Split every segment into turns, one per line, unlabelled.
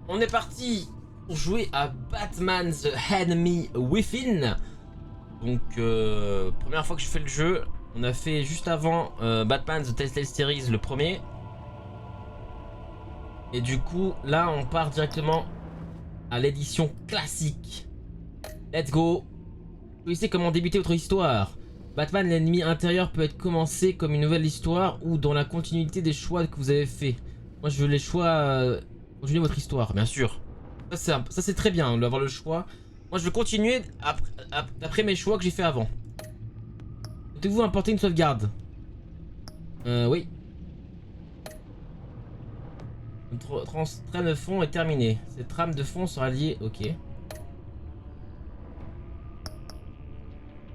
On est parti pour jouer à Batman The Enemy Within. Donc première fois que je fais le jeu. On a fait juste avant Batman The Telltale Series, le premier. Et du coup là on part directement à l'édition classique. Let's go. Choisissez comment débuter votre histoire. Batman l'ennemi intérieur peut être commencé comme une nouvelle histoire ou dans la continuité des choix que vous avez fait. Moi je veux les choix continuer votre histoire bien sûr. Ça c'est très bien d'avoir le choix. Moi je veux continuer après mes choix que j'ai fait avant. Souhaitez-vous importer une sauvegarde? Oui. Notre trame de fond est terminée. Cette trame de fond sera liée. Ok.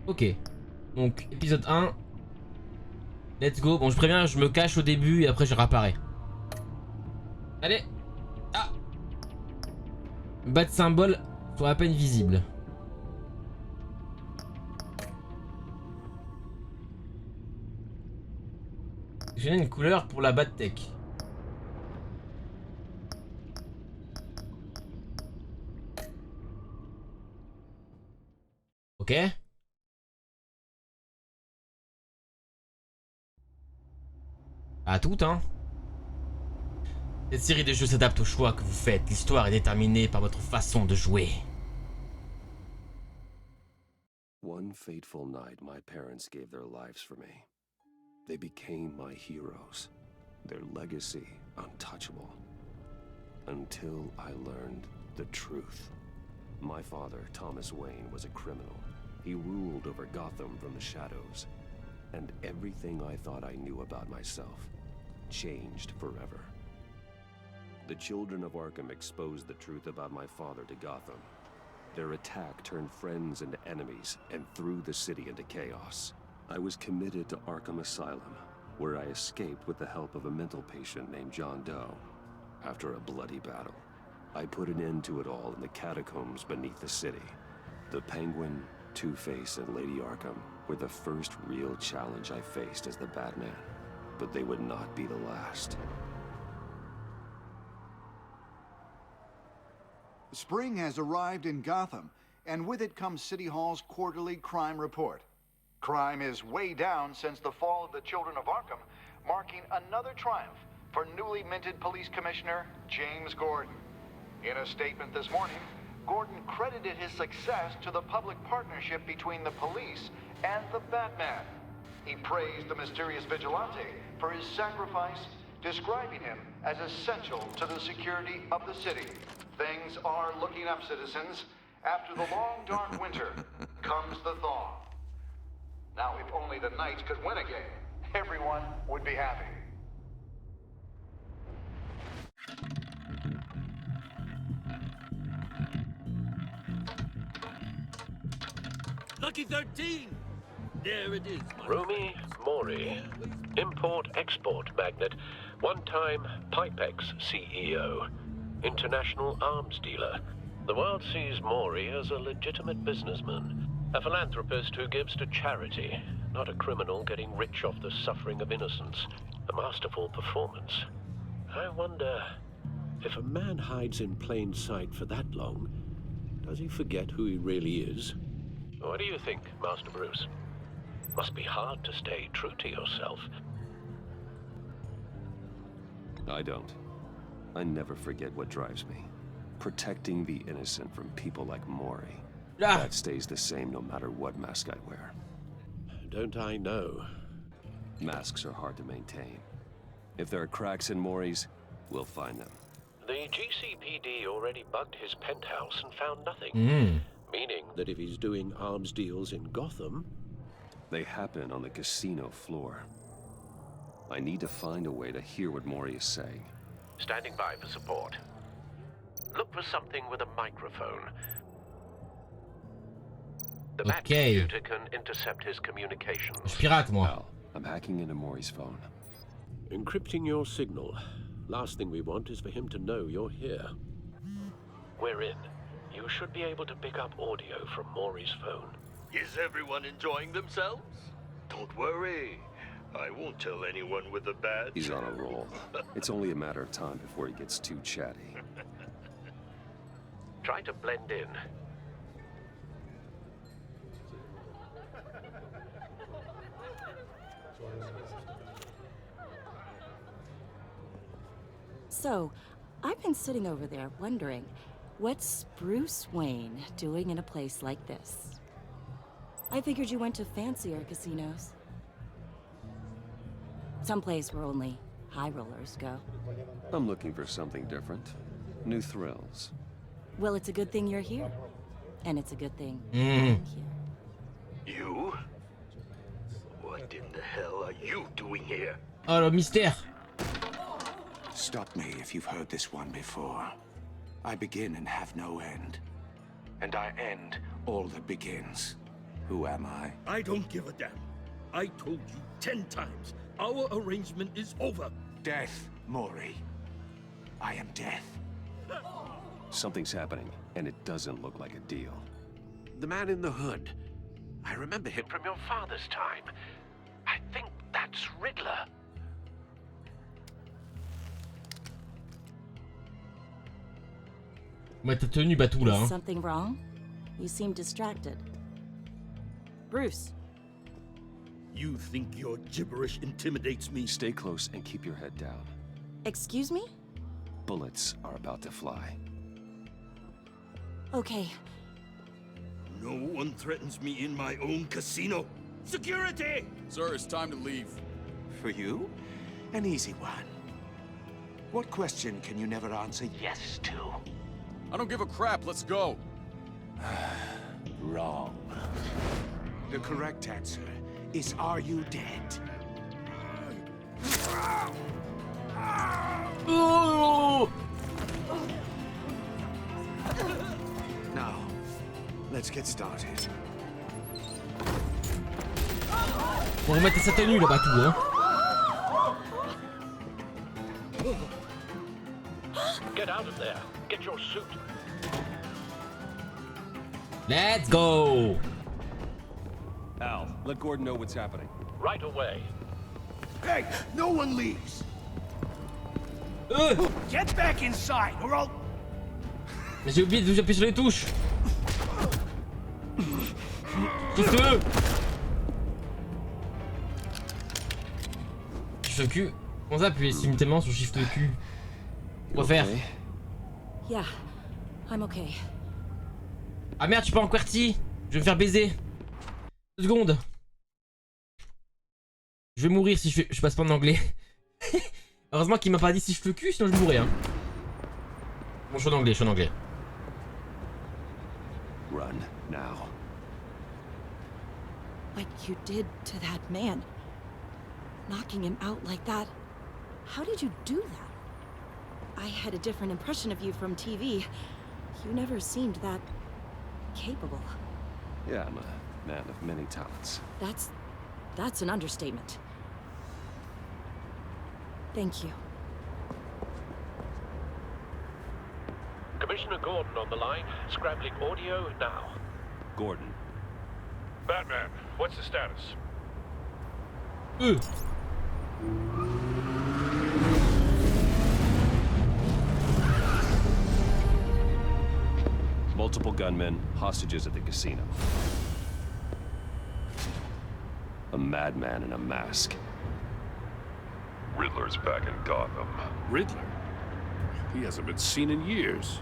Ok. Donc épisode 1. Let's go. Bon je préviens, je me cache au début et après je réapparais. Allez. Ah. Bat symbole soit à peine visible. J'ai une couleur pour la Bat-Tech. Ok. À tout hein. Cette série de jeux s'adapte aux choix que vous faites. L'histoire est déterminée par votre façon de jouer.
One fateful night, my parents gave their lives for me. They became my heroes, their legacy untouchable. Until I learned the truth. My father, Thomas Wayne, was a criminal. He ruled over Gotham from the shadows. And everything I thought I knew about myself changed forever. The children of Arkham exposed the truth about my father to Gotham. Their attack turned friends into enemies and threw the city into chaos. I was committed to Arkham Asylum, where I escaped with the help of a mental patient named John Doe. After a bloody battle, I put an end to it all in the catacombs beneath the city. The Penguin, Two-Face, and Lady Arkham were the first real challenge I faced as the Batman, but they would not be the last.
Spring has arrived in Gotham, and with it comes City Hall's quarterly crime report. Crime is way down since the fall of the Children of Arkham, marking another triumph for newly minted Police Commissioner James Gordon. In a statement this morning, Gordon credited his success to the public partnership between the police and the Batman. He praised the mysterious vigilante for his sacrifice, describing him as essential to the security of the city. Things are looking up, citizens. After the long, dark winter comes the thaw. Now, if only the Knights could win again, everyone would be happy.
Lucky 13! There it is.
Rumi Mori, import-export magnate, one-time Pipex CEO, international arms dealer. The world sees Mori as a legitimate businessman, a philanthropist who gives to charity, not a criminal getting rich off the suffering of innocence. A masterful performance. I wonder, if a man hides in plain sight for that long, does he forget who he really is? What do you think, Master Bruce? Must be hard to stay true to yourself.
I don't. I never forget what drives me. Protecting the innocent from people like Mori. That stays the same no matter what mask I wear.
Don't I know?
Masks are hard to maintain. If there are cracks in Mori's, we'll find them.
The GCPD already bugged his penthouse and found nothing. Meaning that if he's doing arms deals in Gotham...
They happen on the casino floor. I need to find a way to hear what Mori is saying.
Standing by for support. Look for something with a microphone. The Bat computer can intercept his communications.
Pirate, moi.
Al, I'm hacking into Mori's phone.
Encrypting your signal. Last thing we want is for him to know you're here. We're in. You should be able to pick up audio from Mori's phone.
Is everyone enjoying themselves? Don't worry. I won't tell anyone with a badge.
He's on a roll. It's only a matter of time before he gets too chatty.
Try to blend in.
So, I've been sitting over there wondering, what's Bruce Wayne doing in a place like this? I figured you went to fancier casinos. Someplace where only high rollers go.
I'm looking for something different. New thrills.
Well, it's a good thing you're here. And it's a good thing I'm here.
You? What in the hell are you doing here?
Oh, le mystère.
Stop me if you've heard this one before. I begin and have no end. And I end all that begins. Who am I?
I don't give a damn. I told you 10 times. Our arrangement is over.
Death, Maury. I am death.
Something's happening, and it doesn't look like a deal.
The man in the hood. I remember him from your father's time. I think that's Riddler.
Ouais, t'as tenu Batou là.
Is
Hein.
something wrong? You seem distracted. Bruce.
You think your gibberish intimidates me?
Stay close and keep your head down.
Excuse me?
Bullets are about to fly.
Okay.
No one threatens me in my own casino. Security!
Sir, it's time to leave.
For you? An easy one. What question can you never answer yes to?
I don't give a crap, let's go.
Wrong. The correct answer is, are you dead?
Oh!
Now, let's get started.
Faut remettre sa tenue là, Batou. Hein.
Get out of there. Get your suit.
Let's go.
Al, let Gordon know what's happening.
Right away.
Hey, no one leaves!
Get back inside, or I'll...
Mais j'ai oublié de vous appuyer sur les touches. Shift-E. Shift-Q. On s'appuie simultanément sur Shift-Q. Quoi faire?
Yeah, I'm okay.
Ah merde, je suis pas en QWERTY. Je vais me faire baiser. 2 secondes. Je vais mourir si je passe pas en anglais. Heureusement qu'il m'a pas dit si je fais cul, sinon je mourrais. Hein. Bon, je suis en anglais, je suis en anglais.
Run, now.
What you did to that man. Knocking him out like that. How did you do that? I had a different impression of you from TV. You never seemed that capable.
Yeah, I'm a man of many talents.
That's an understatement. Thank you.
Commissioner Gordon on the line. Scrambling audio now.
Gordon.
Batman, what's the status?
Multiple gunmen, hostages at the casino. A madman in a mask.
Riddler's back in Gotham.
Riddler? He hasn't been seen in years.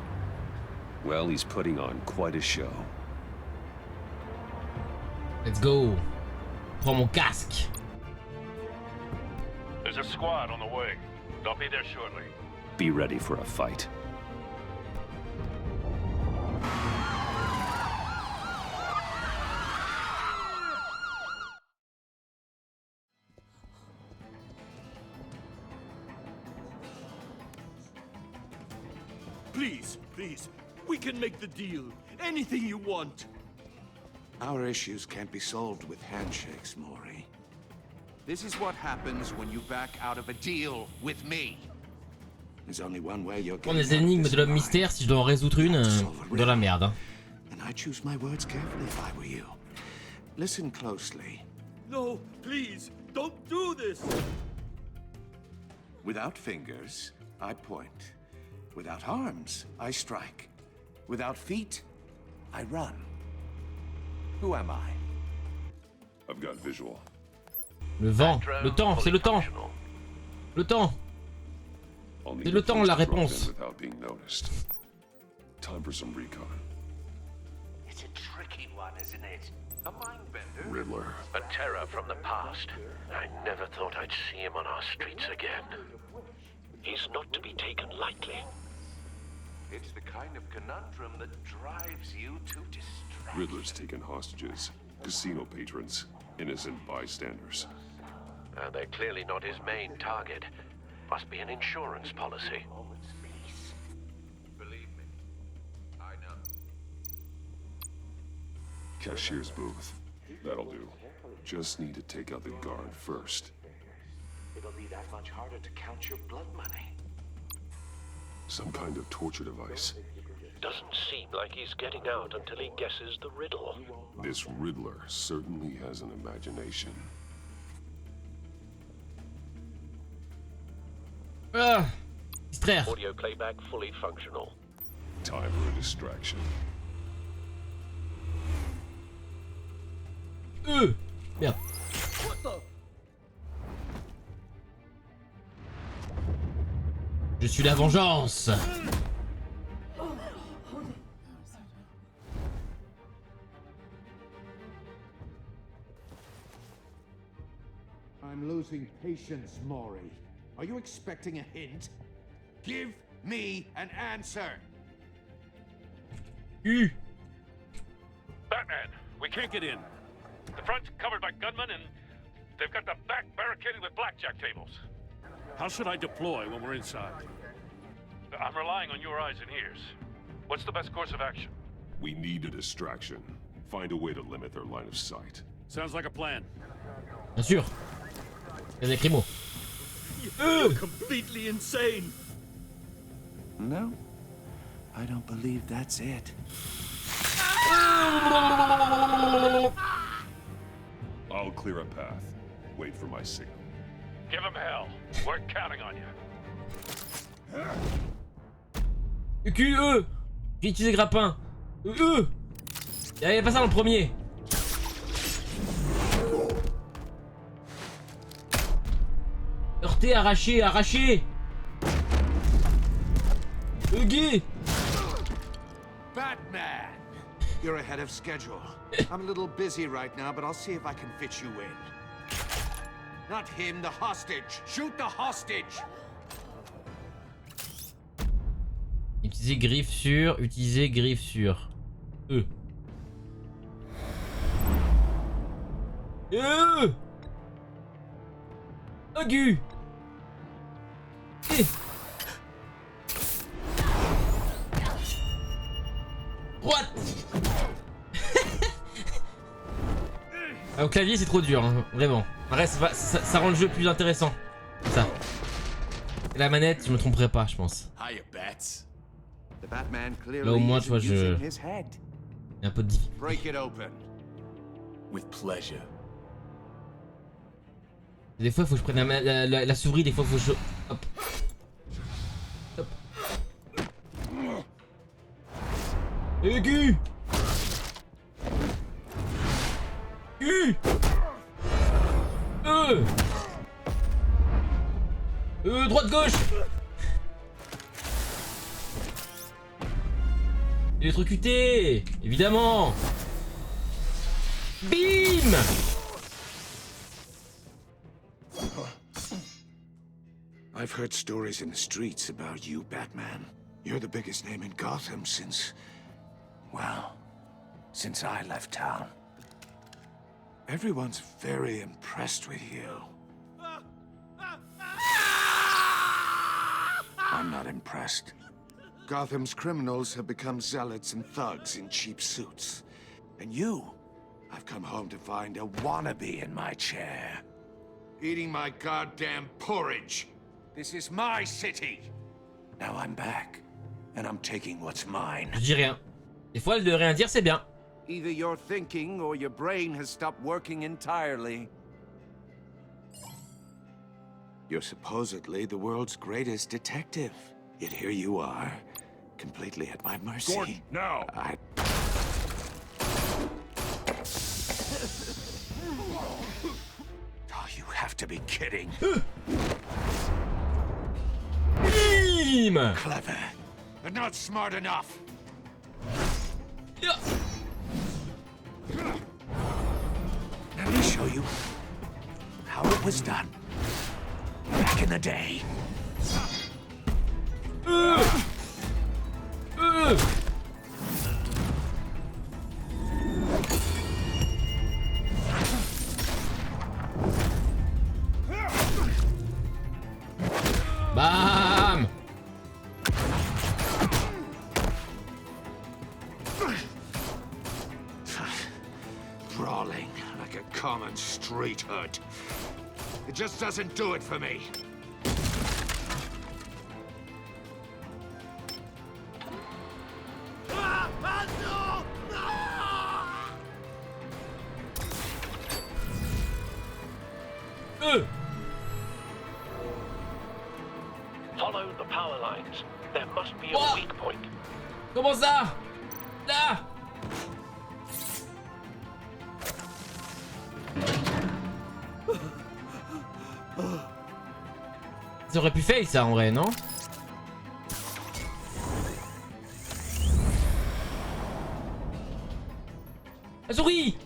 Well, he's putting on quite a show.
Let's go. Prends mon casque.
There's a squad on the way. They'll be there shortly.
Be ready for a fight.
Please, please, we can make the deal. Anything you want.
Our issues can't be solved with handshakes, Maury.
This is what happens when you back out of a deal with me.
There's only one way you're
Prends
getting
les
out of
énigmes
this
de l'homme
alive.
mystère, si je dois en résoudre une, dans la merde. Hein.
And I choose my words carefully if I were you. Listen closely.
No, please, don't do this.
Without fingers, I point. Without arms, I strike. Without feet, I run. Who am I?
I've got visual.
Le vent, le temps, c'est le temps. Le temps. C'est le temps la réponse.
Time for some recon.
It's a tricky one, isn't it? A mindbender.
Riddler.
A terror from the past. I never thought I'd see him on our streets again. He's not to be taken lightly.
It's the kind of conundrum that drives you to distraction.
Riddler's taken hostages, casino patrons, innocent bystanders.
They're clearly not his main target. Must be an insurance policy.
Believe me, I know.
Cashier's booth. That'll do. Just need to take out the guard first.
It'll be that much harder to count your blood money.
Some kind of torture device.
Doesn't seem like he's getting out until he guesses the riddle.
This Riddler certainly has an imagination.
Ah, distraire.
Audio playback fully functional.
Time for a distraction.
Merde. Je suis la vengeance.
I'm losing patience, Maury. Are you expecting a hint? Give me an answer!
Batman, we can't get in. The front's covered by gunmen and they've got the back barricaded with blackjack tables.
How should I deploy when we're inside?
I'm relying on your eyes and ears. What's the best course of action?
We need a distraction. Find a way to limit their line of sight.
Sounds like a plan.
Bien sûr. Les écrimots.
You're completely insane.
No, I don't believe that's it.
I'll clear a path. Wait for my signal.
Give him hell. We're counting on you.
QE. J'ai utilisé grappin. Il avait pas ça dans le premier. Heurté, arraché, arraché. Huggy.
Batman! You're ahead of schedule. I'm a little busy right now, but I'll see if I can fit you in. Not him, the hostage! Shoot the hostage!
Utiliser griffe sur, utiliser griffe sur. Agu. Droite. Au clavier c'est trop dur, hein, vraiment. Reste, ça rend le jeu plus intéressant. Ça. Et la manette, je me tromperai pas, je pense. Là au moins, tu vois, j'ai un peu de difficulté.
Break it open.
With pleasure.
Des fois, il faut que je prenne la souris, des fois, il faut que je... Hop. Hop. Aigu. Droite, gauche. Électrocuté, évidemment. Bim.
I've heard stories in the streets about you, Batman. You're the biggest name in Gotham since... well, since I left town. Everyone's very impressed with you. I'm not impressed. Gotham's criminals have become zealots and thugs in cheap suits. And you, I've come home to find a wannabe in my chair.
Eating my goddamn porridge. This is my city.
Now I'm back, and I'm taking what's mine.
Je dis rien. Des fois, de rien dire, c'est bien.
Either you're thinking or your brain has stopped working entirely.
You're supposedly the world's greatest detective. Yet here you are, completely at my mercy.
Gordon, now!
Oh, you have to be kidding.
Bim!
Clever, but not smart enough.
Yeah.
Let me show you how it was done back in the day.
Bam!
Brawling like a common street hood. It just doesn't do it for me.
Follow the power lines. There must be a
What?
weak point.
Comment ça? Là! Ça aurait pu fail ça en vrai, non? La souris!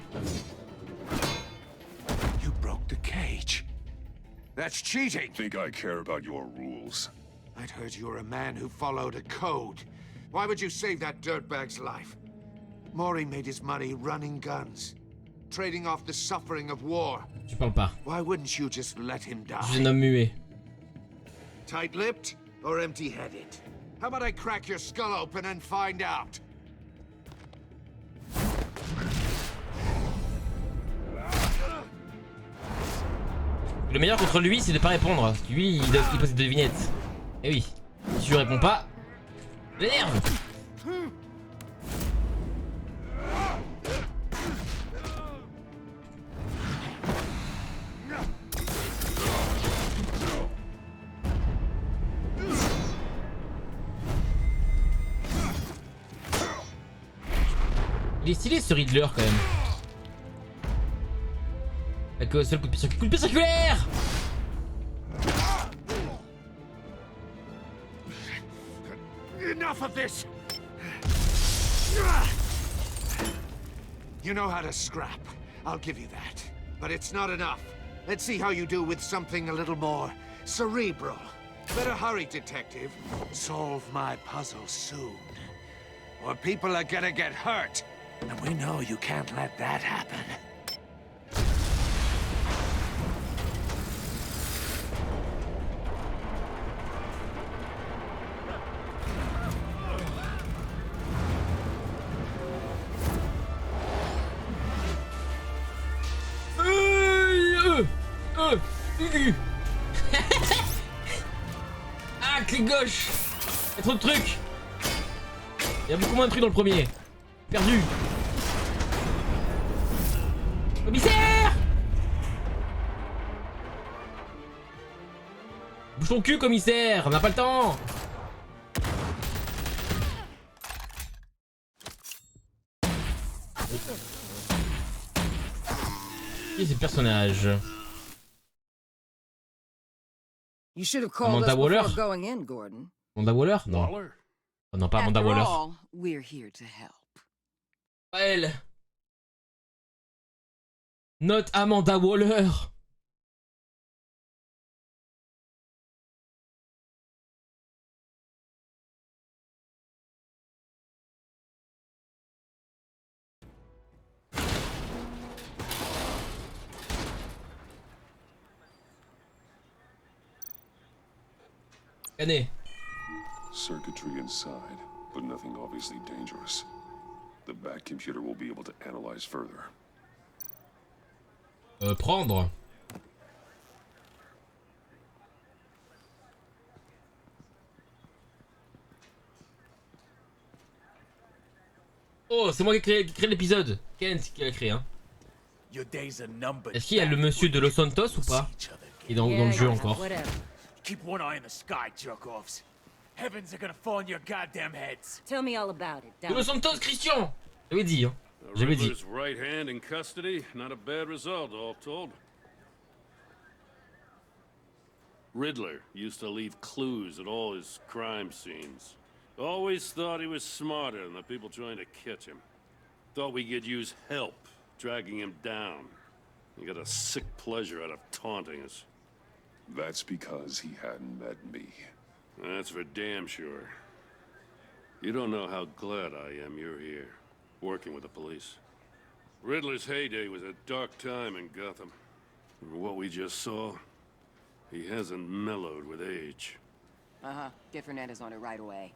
You broke the cage.
That's cheating.
Think I care about your rules?
I'd heard you were a man who followed a code. Why would you save that dirtbag's life? Maury made his money running guns, trading off the suffering of war.
Tu parles pas.
Why wouldn't you just let him
Je suis
die?
un homme muet.
Tight-lipped or empty-headed? How about I crack your skull open and find out?
Le meilleur contre lui, c'est de pas répondre. Parce que lui, il pose des devinettes. Et oui. Si je réponds pas, l'énerve. Il est stylé ce Riddler quand même. Avec seul coup de pied circulaire.
Enough of this! You know how to scrap. I'll give you that. But it's not enough. Let's see how you do with something a little more cerebral. Better hurry, detective. Solve my puzzle soon. Or people are gonna get hurt.
And we know you can't let that happen.
Ah, clic gauche. Il y a trop de trucs. Il y a beaucoup moins de trucs dans le premier. Perdu. Commissaire! Bouge ton cul, commissaire. On n'a pas le temps. Qui est ce personnage?
You should have called
Amanda
us
Waller?
before going in, Gordon.
Amanda Waller? Non. Oh non, pas Amanda
After
Waller.
all, we're here to help.
Pas elle. Not Amanda Waller. Canet.
Circuitry inside, but nothing obviously dangerous. The back computer will be able to analyze further.
Prendre. Oh, c'est moi qui ai créé l'épisode. Kent qui l'a créé, hein. Est-ce qu'il y a le monsieur de Los Santos ou pas? Il est dans le jeu encore.
Keep one eye in the sky, jerk-offs. Heavens are gonna fall on your goddamn heads.
Tell me all about it.
Los Santos, Christian. J'avais dit, hein. J'avais dit.
Riddler's right hand in custody, not a bad result, all told. Riddler used to leave clues at all his crime scenes. Always thought he was smarter than the people trying to catch him. Thought we could use help, dragging him down. He got a sick pleasure out of taunting us.
That's because he hadn't met me.
That's for damn sure. You don't know how glad I am you're here, working with the police. Riddler's heyday was a dark time in Gotham. And what we just saw, he hasn't mellowed with age.
Uh-huh. Get Fernandez on it right away.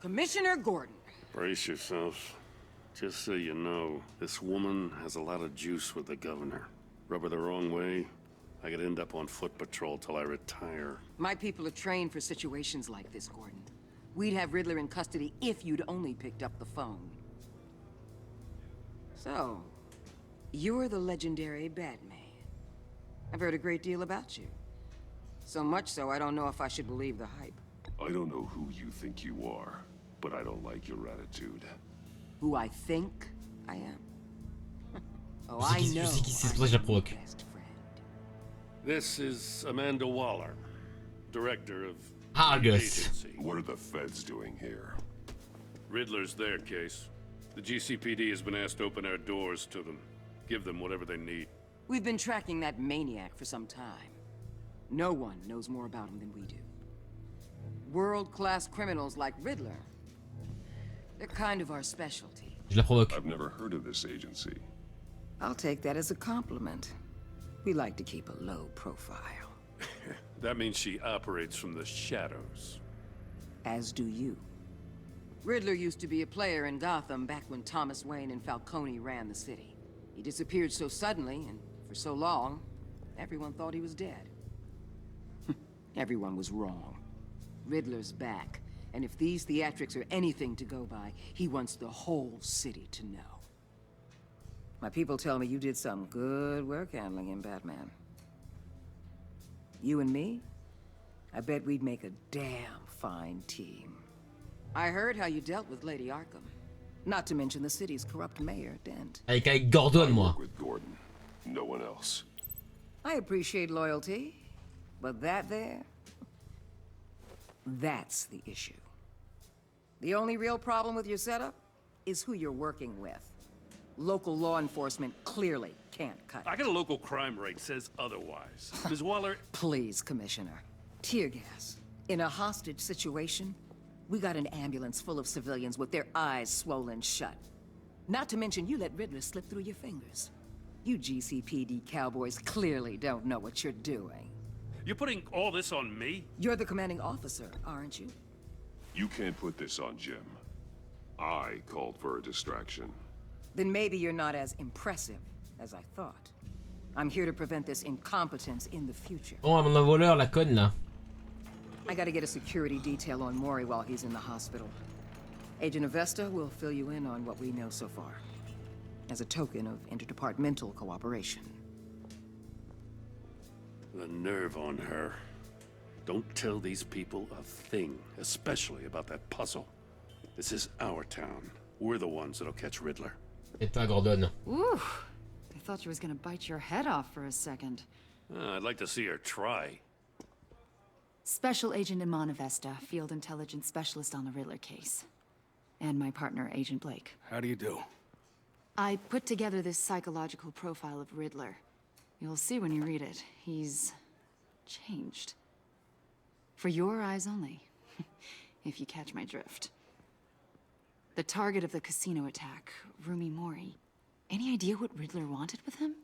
Commissioner Gordon.
Brace yourself. Just so you know, this woman has a lot of juice with the governor. Rub her the wrong way, I could end up on foot patrol till I retire.
My people are trained for situations like this, Gordon. We'd have Riddler in custody if you'd only picked up the phone. So, you're the legendary Batman. I've heard a great deal about you. So much so, I don't know if I should believe the hype.
I don't know who you think you are, but I don't like your attitude.
Who I think I am? Oh, I know.
C'est pour ça que je la provoque.
This is Amanda Waller, director of
Argus.
agency.
What are the feds doing here?
Riddler's their case. The GCPD has been asked to open our doors to them, give them whatever they need.
We've been tracking that maniac for some time. No one knows more about him than we do. World-class criminals like Riddler. They're kind of our specialty.
Je la provoque.
I've never heard of this agency.
I'll take that as a compliment. We like to keep a low profile.
That means she operates from the shadows.
As do you. Riddler used to be a player in Gotham back when Thomas Wayne and Falcone ran the city. He disappeared so suddenly and for so long, everyone thought he was dead. Everyone was wrong. Riddler's back, and if these theatrics are anything to go by, he wants the whole city to know. My people tell me you did some good work handling him, Batman. You and me? I bet we'd make a damn fine team. I heard how you dealt with Lady Arkham. Not to mention the city's corrupt mayor, Dent.
Avec Gordon, moi.
With Gordon, no one else.
I appreciate loyalty, but that there, that's the issue. The only real problem with your setup is who you're working with. Local law enforcement clearly can't cut it.
I got a local crime rate says otherwise. Ms. Waller...
Please, Commissioner. Tear gas. In a hostage situation, we got an ambulance full of civilians with their eyes swollen shut. Not to mention you let Riddler slip through your fingers. You GCPD cowboys clearly don't know what you're doing.
You're putting all this on me?
You're the commanding officer, aren't you?
You can't put this on Jim. I called for a distraction.
Then maybe you're not as impressive as I thought. I'm here to prevent this incompetence in the future.
Oh, mon voleur, la conne là.
I gotta get a security detail on Maury while he's in the hospital. Agent Avesta will fill you in on what we know so far, as a token of interdepartmental cooperation.
The nerve on her. Don't tell these people a thing, especially about that puzzle. This is our town. We're the ones that'll catch Riddler.
Et pas Gordon.
Ooh, I thought she was gonna bite your head off for a second.
I'd like to see her try.
Special Agent Iman Avesta, Field Intelligence Specialist on the Riddler case. And my partner, Agent Blake.
How do you do?
I put together this psychological profile of Riddler. You'll see when you read it. He's changed. For your eyes only, if you catch my drift. The target of the casino attack, Rumi Mori. Any idea what Riddler wanted with him?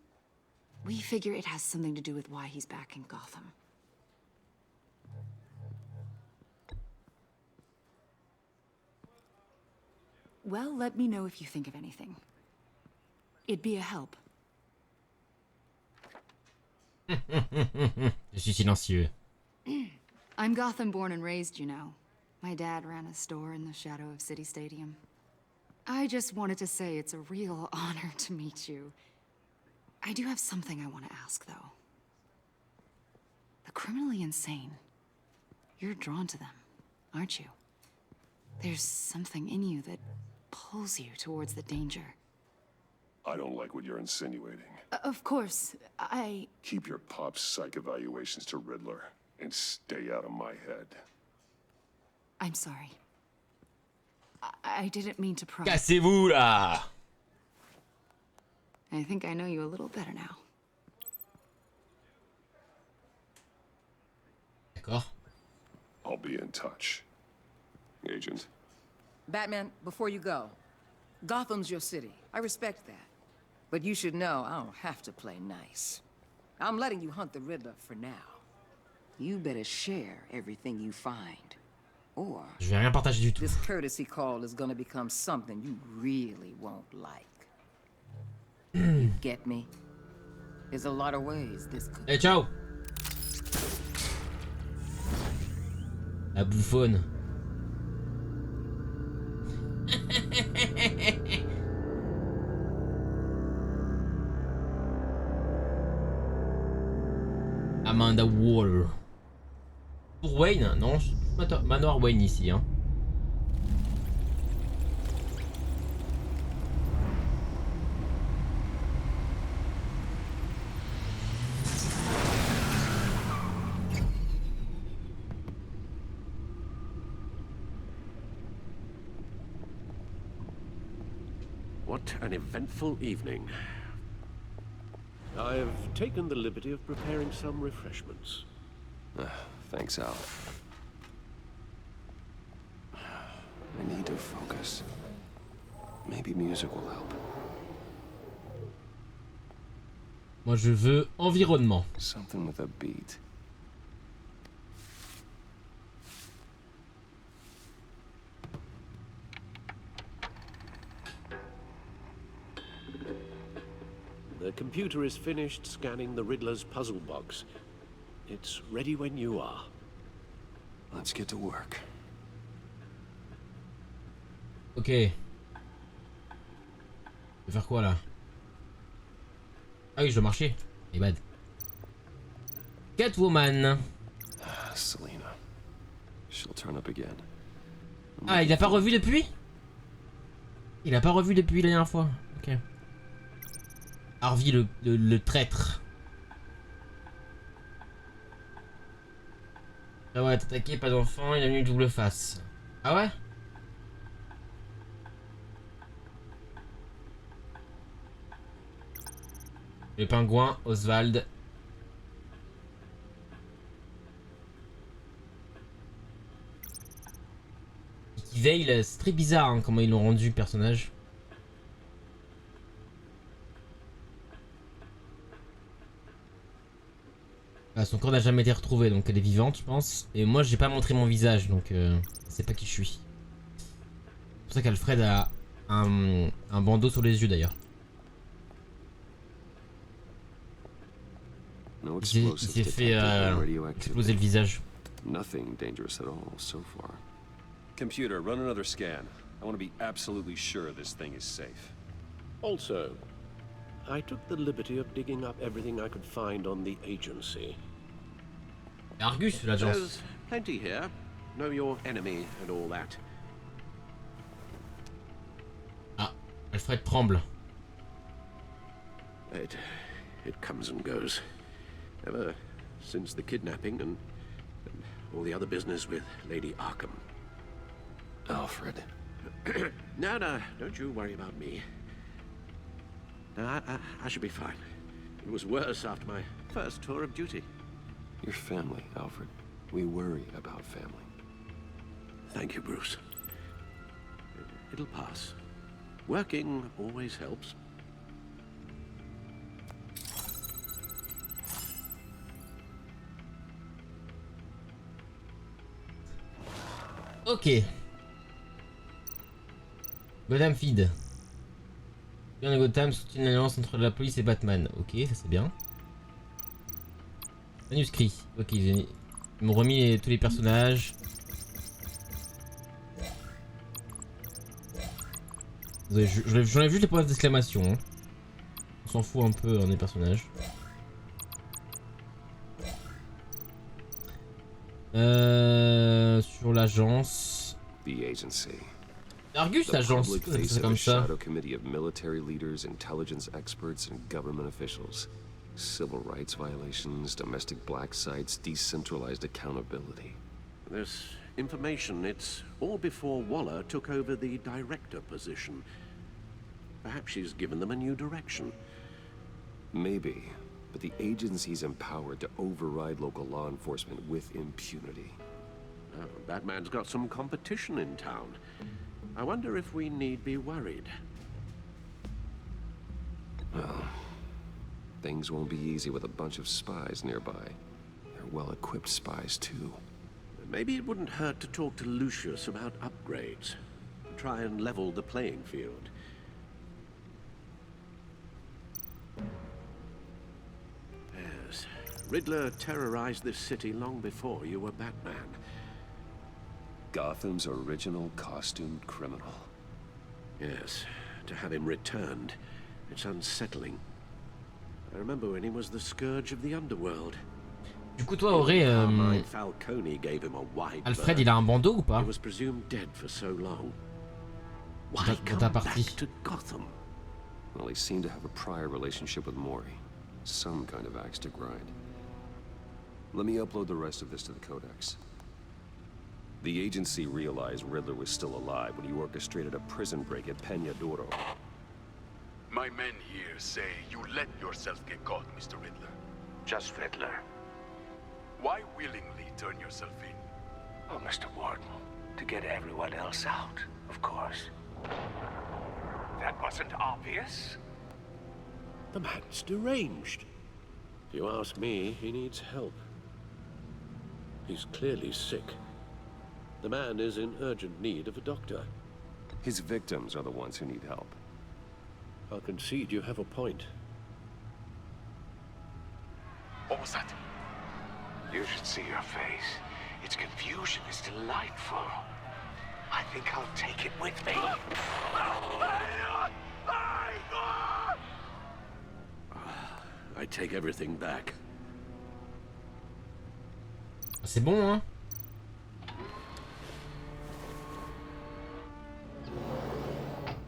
We figure it has something to do with why he's back in Gotham. Well, let me know if you think of anything. It'd be a help.
Je suis silencieux.
I'm Gotham born and raised, you know. My dad ran a store in the shadow of City Stadium. I just wanted to say it's a real honor to meet you. I do have something I want to ask, though. The criminally insane. You're drawn to them, aren't you? There's something in you that pulls you towards the danger.
I don't like what you're insinuating.
Of course,
Keep your pop's psych evaluations to Riddler, and stay out of my head.
I'm sorry. I didn't mean to pry.
Cassez-vous là!
I think I know you a little better now.
D'accord.
I'll be in touch. Agent.
Batman, before you go, Gotham's your city. I respect that. But you should know I don't have to play nice. I'm letting you hunt the Riddler for now. You better share everything you find. Or
Je vais rien partager du tout.
this courtesy call is gonna become something you really won't like. You get me? There's a lot of ways this could.
Allez, ciao! La bouffonne. Amanda Waller. Pour Wayne? Non, Manoir Wayne ici, hein.
What an eventful evening. I've taken the liberty of preparing some refreshments.
Thanks, Al. I need to focus. Maybe music will help.
Moi je veux environnement.
Something with a beat.
The computer is finished scanning the Riddler's puzzle box. It's ready when you are.
Let's get to work.
Ok. Je vais faire quoi là? Ah oui, je dois marcher. Et bad. Catwoman.
Selena. She'll turn up again.
Ah, il a pas revu depuis? Il a pas revu depuis la dernière fois. Ok. Harvey le traître. Ah ouais, t'attaqué, pas d'enfant, il a mis une double face. Ah ouais? Le pingouin, Oswald. Qui veille, c'est très bizarre hein, comment ils l'ont rendu le personnage. Ah, son corps n'a jamais été retrouvé, donc elle est vivante, je pense. Et moi, j'ai pas montré mon visage, donc c'est pas qui je suis. C'est pour ça qu'Alfred a un bandeau sur les yeux d'ailleurs. Il s'est fait exploser le visage.
Nothing dangerous at all so far. Computer, run another scan. I want to be absolutely sure this thing is safe.
Also, I took the liberty of digging up everything I could find on the agency.
Argus, l'agence.
There's plenty here. Know your enemy and all that.
Ah, Alfred tremble.
It comes and goes. Ever since the kidnapping and all the other business with Lady Arkham.
Alfred.
No, don't you worry about me. No, I should be fine. It was worse after my first tour of duty.
Your family, Alfred. We worry about family.
Thank you, Bruce. It'll pass. Working always helps.
Ok. Gotham Feed. Bien de Gotham soutient une alliance entre la police et Batman. Ok, ça c'est bien. Manuscrit. Ok, ils m'ont remis tous les personnages. J'enlève juste les points d'exclamation. Hein. On s'en fout un peu des personnages. Sur l'agence.
The agency.
Argus,
The
l'agence,
public
c'est
face of
comme
a
ça.
shadow committee of military leaders, intelligence experts, and government officials. Civil rights violations, domestic black sites, decentralized accountability.
This information, it's all before Waller took over the director position. Perhaps she's given them a new direction.
Maybe, but the agency's empowered to override local law enforcement with impunity.
Oh, Batman's got some competition in town. I wonder if we need be worried.
Well, things won't be easy with a bunch of spies nearby. They're well-equipped spies, too.
Maybe it wouldn't hurt to talk to Lucius about upgrades. Try and level the playing field. Yes, Riddler terrorized this city long before you were Batman.
Gotham's original costumed criminal.
Yes, to have him returned, it's unsettling. I remember when he was the scourge of the underworld.
Du coup, toi, Auré,
Falcone gave him a wide
Alfred, il a un bandeau ou pas?
He was presumed dead for so long. Why
Dans
come
ta
back
partie.
to Gotham?
Well, he seemed to have a prior relationship with Mori. Some kind of axe to grind. Let me upload the rest of this to the Codex. The agency realized Riddler was still alive when he orchestrated a prison break at Peñadoro.
My men here say you let yourself get caught, Mr. Riddler.
Just Riddler.
Why willingly turn yourself in?
Oh, Mr. Warden, to get everyone else out, of course. That wasn't obvious.
The man's deranged. If you ask me, he needs help. He's clearly sick. The man is in urgent need of a doctor.
His victims are the ones who need help.
I'll concede you have a point.
What was that?
You should see your face. Its confusion is delightful. I think I'll take it with me.
I take everything back.
C'est bon, hein?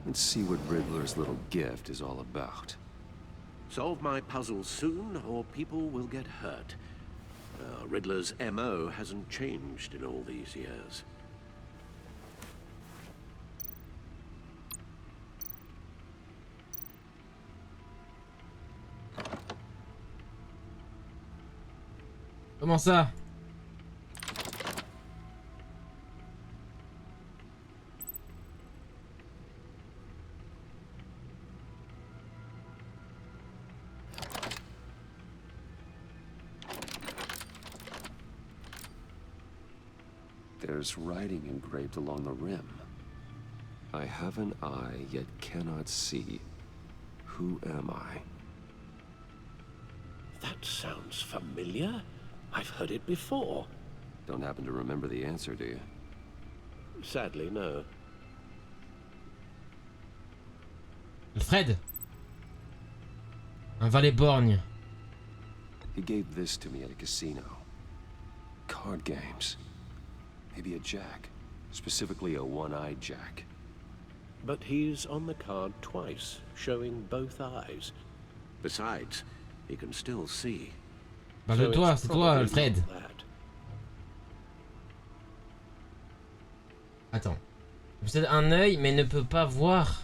Let's see what Riddler's little gift is all about.
Solve my puzzle soon, or people will get hurt. Riddler's MO hasn't changed in all these years.
Comment ça?
There's writing engraved along the rim. I have an eye, yet cannot see. Who am I?
That sounds familiar. I've heard it before.
Don't happen to remember the answer, do you?
Sadly, no.
Alfred? Un valet borgne.
He gave this to me at a casino. Card games. Maybe a jack. Specifically a one-eyed jack.
But he's on the card twice, showing both eyes. Besides, he can still see.
Parle de toi, c'est toi, Alfred. Attends. Il possède un œil, mais ne peut pas voir.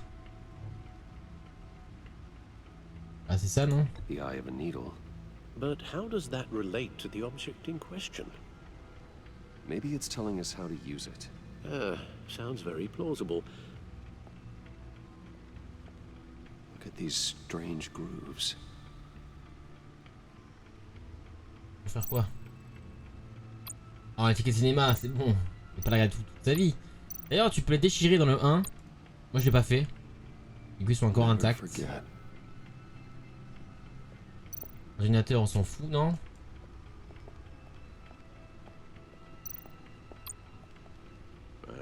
Ah, c'est ça, non?
The eye of a needle.
But how does that relate to the object in question?
Maybe it's telling us how to use it.
Sounds very plausible.
Look at these strange grooves.
Faire quoi? Oh, un ticket de cinéma, c'est bon. Il pas la regarder toute sa vie. D'ailleurs, tu peux les déchirer dans le 1. Moi, je l'ai pas fait. Les aiguilles sont encore intactes. Ordinateur, on s'en fout, non?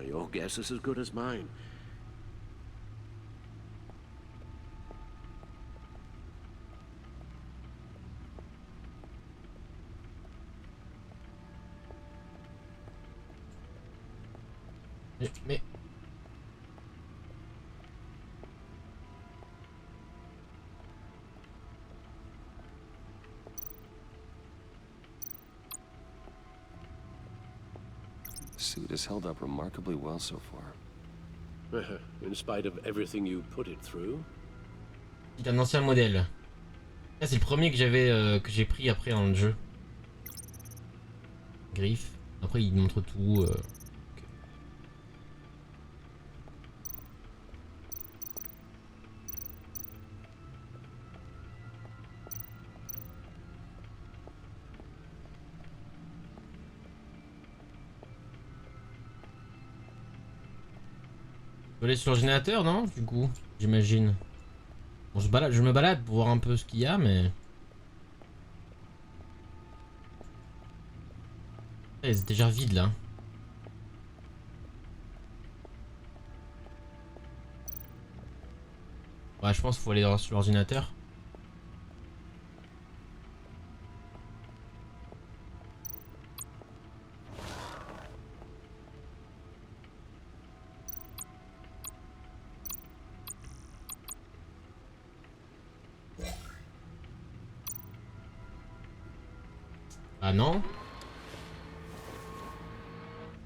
Your guess is as good as mine.
Mais...
Suit has held up remarkably well so far.
In spite of everything you put it through.
C'est un ancien modèle. Là, c'est le premier que j'ai pris après dans le jeu. Griffe. Après il montre tout. Je peux aller sur l'ordinateur, non? Du coup, j'imagine. Bon, je me balade pour voir un peu ce qu'il y a, mais... C'est déjà vide là. Ouais, je pense qu'il faut aller sur l'ordinateur. Ah non.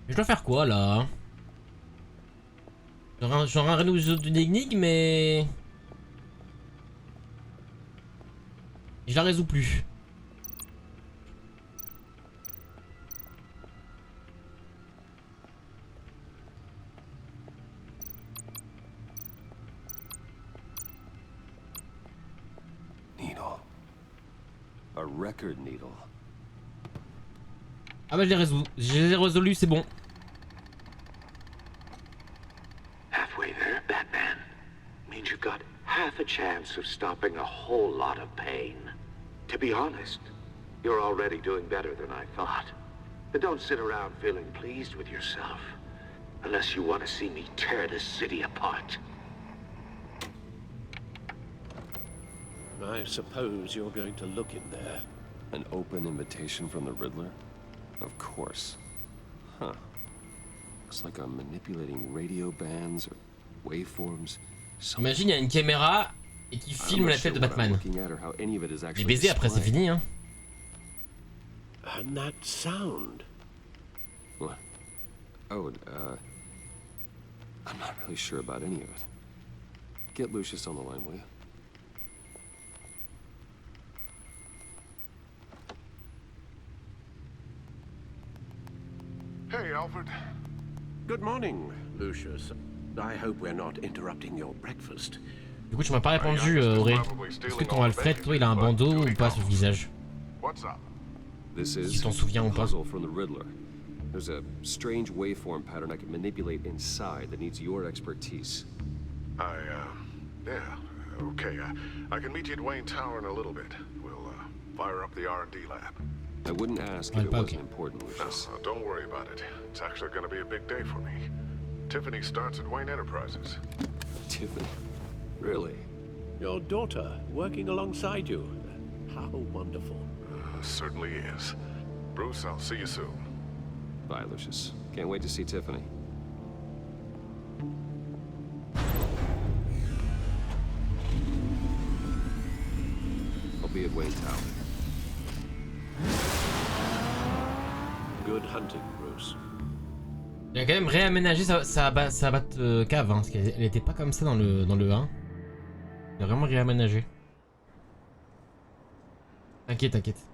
Je dois faire quoi là? Genre un réseau d'une énigme mais... Je la résous plus.
Needle. A record needle.
Ah bah je les ai résolus, c'est bon.
Halfway there, Batman. Means you've got half a chance of stopping a whole lot of pain. To be honest, you're already doing better than I thought. But don't sit around feeling pleased with yourself. Unless you want to see me tear this city apart.
I suppose you're going to look in there.
An open invitation from the Riddler? Of course. Huh. Looks like I'm manipulating radio bands or waveforms.
Imagine, il y a une caméra et qui filme la tête de Batman. Les baisers après c'est fini hein.
And that sound.
What? Oh, I'm not really sure about any of it. Get Lucius on the line, will you?
Hey, Alfred.
Good morning, Lucius. I hope we're not interrupting your breakfast.
Du coup tu m'as pas répondu Auré. Est-ce que ton Alfred, toi il a un bandeau ou pas sur le visage? Si tu t'en souviens ou pas.
There's a strange waveform pattern I can manipulate inside that needs your expertise.
Yeah, okay. I can meet you at Wayne Tower in a little bit. We'll fire up the R&D lab.
I wouldn't ask if it wasn't important, Lucius.
No, don't worry about it. It's actually going to be a big day for me. Tiffany starts at Wayne Enterprises.
Tiffany? Really?
Your daughter working alongside you. How wonderful.
Certainly is. Bruce, I'll see you soon.
Bye, Lucius. Can't wait to see Tiffany. I'll be at Wayne Tower.
Good hunting, Bruce.
Il a quand même réaménagé sa cave, hein, parce qu'elle était pas comme ça dans le 1. Il a vraiment réaménagé. T'inquiète, t'inquiète.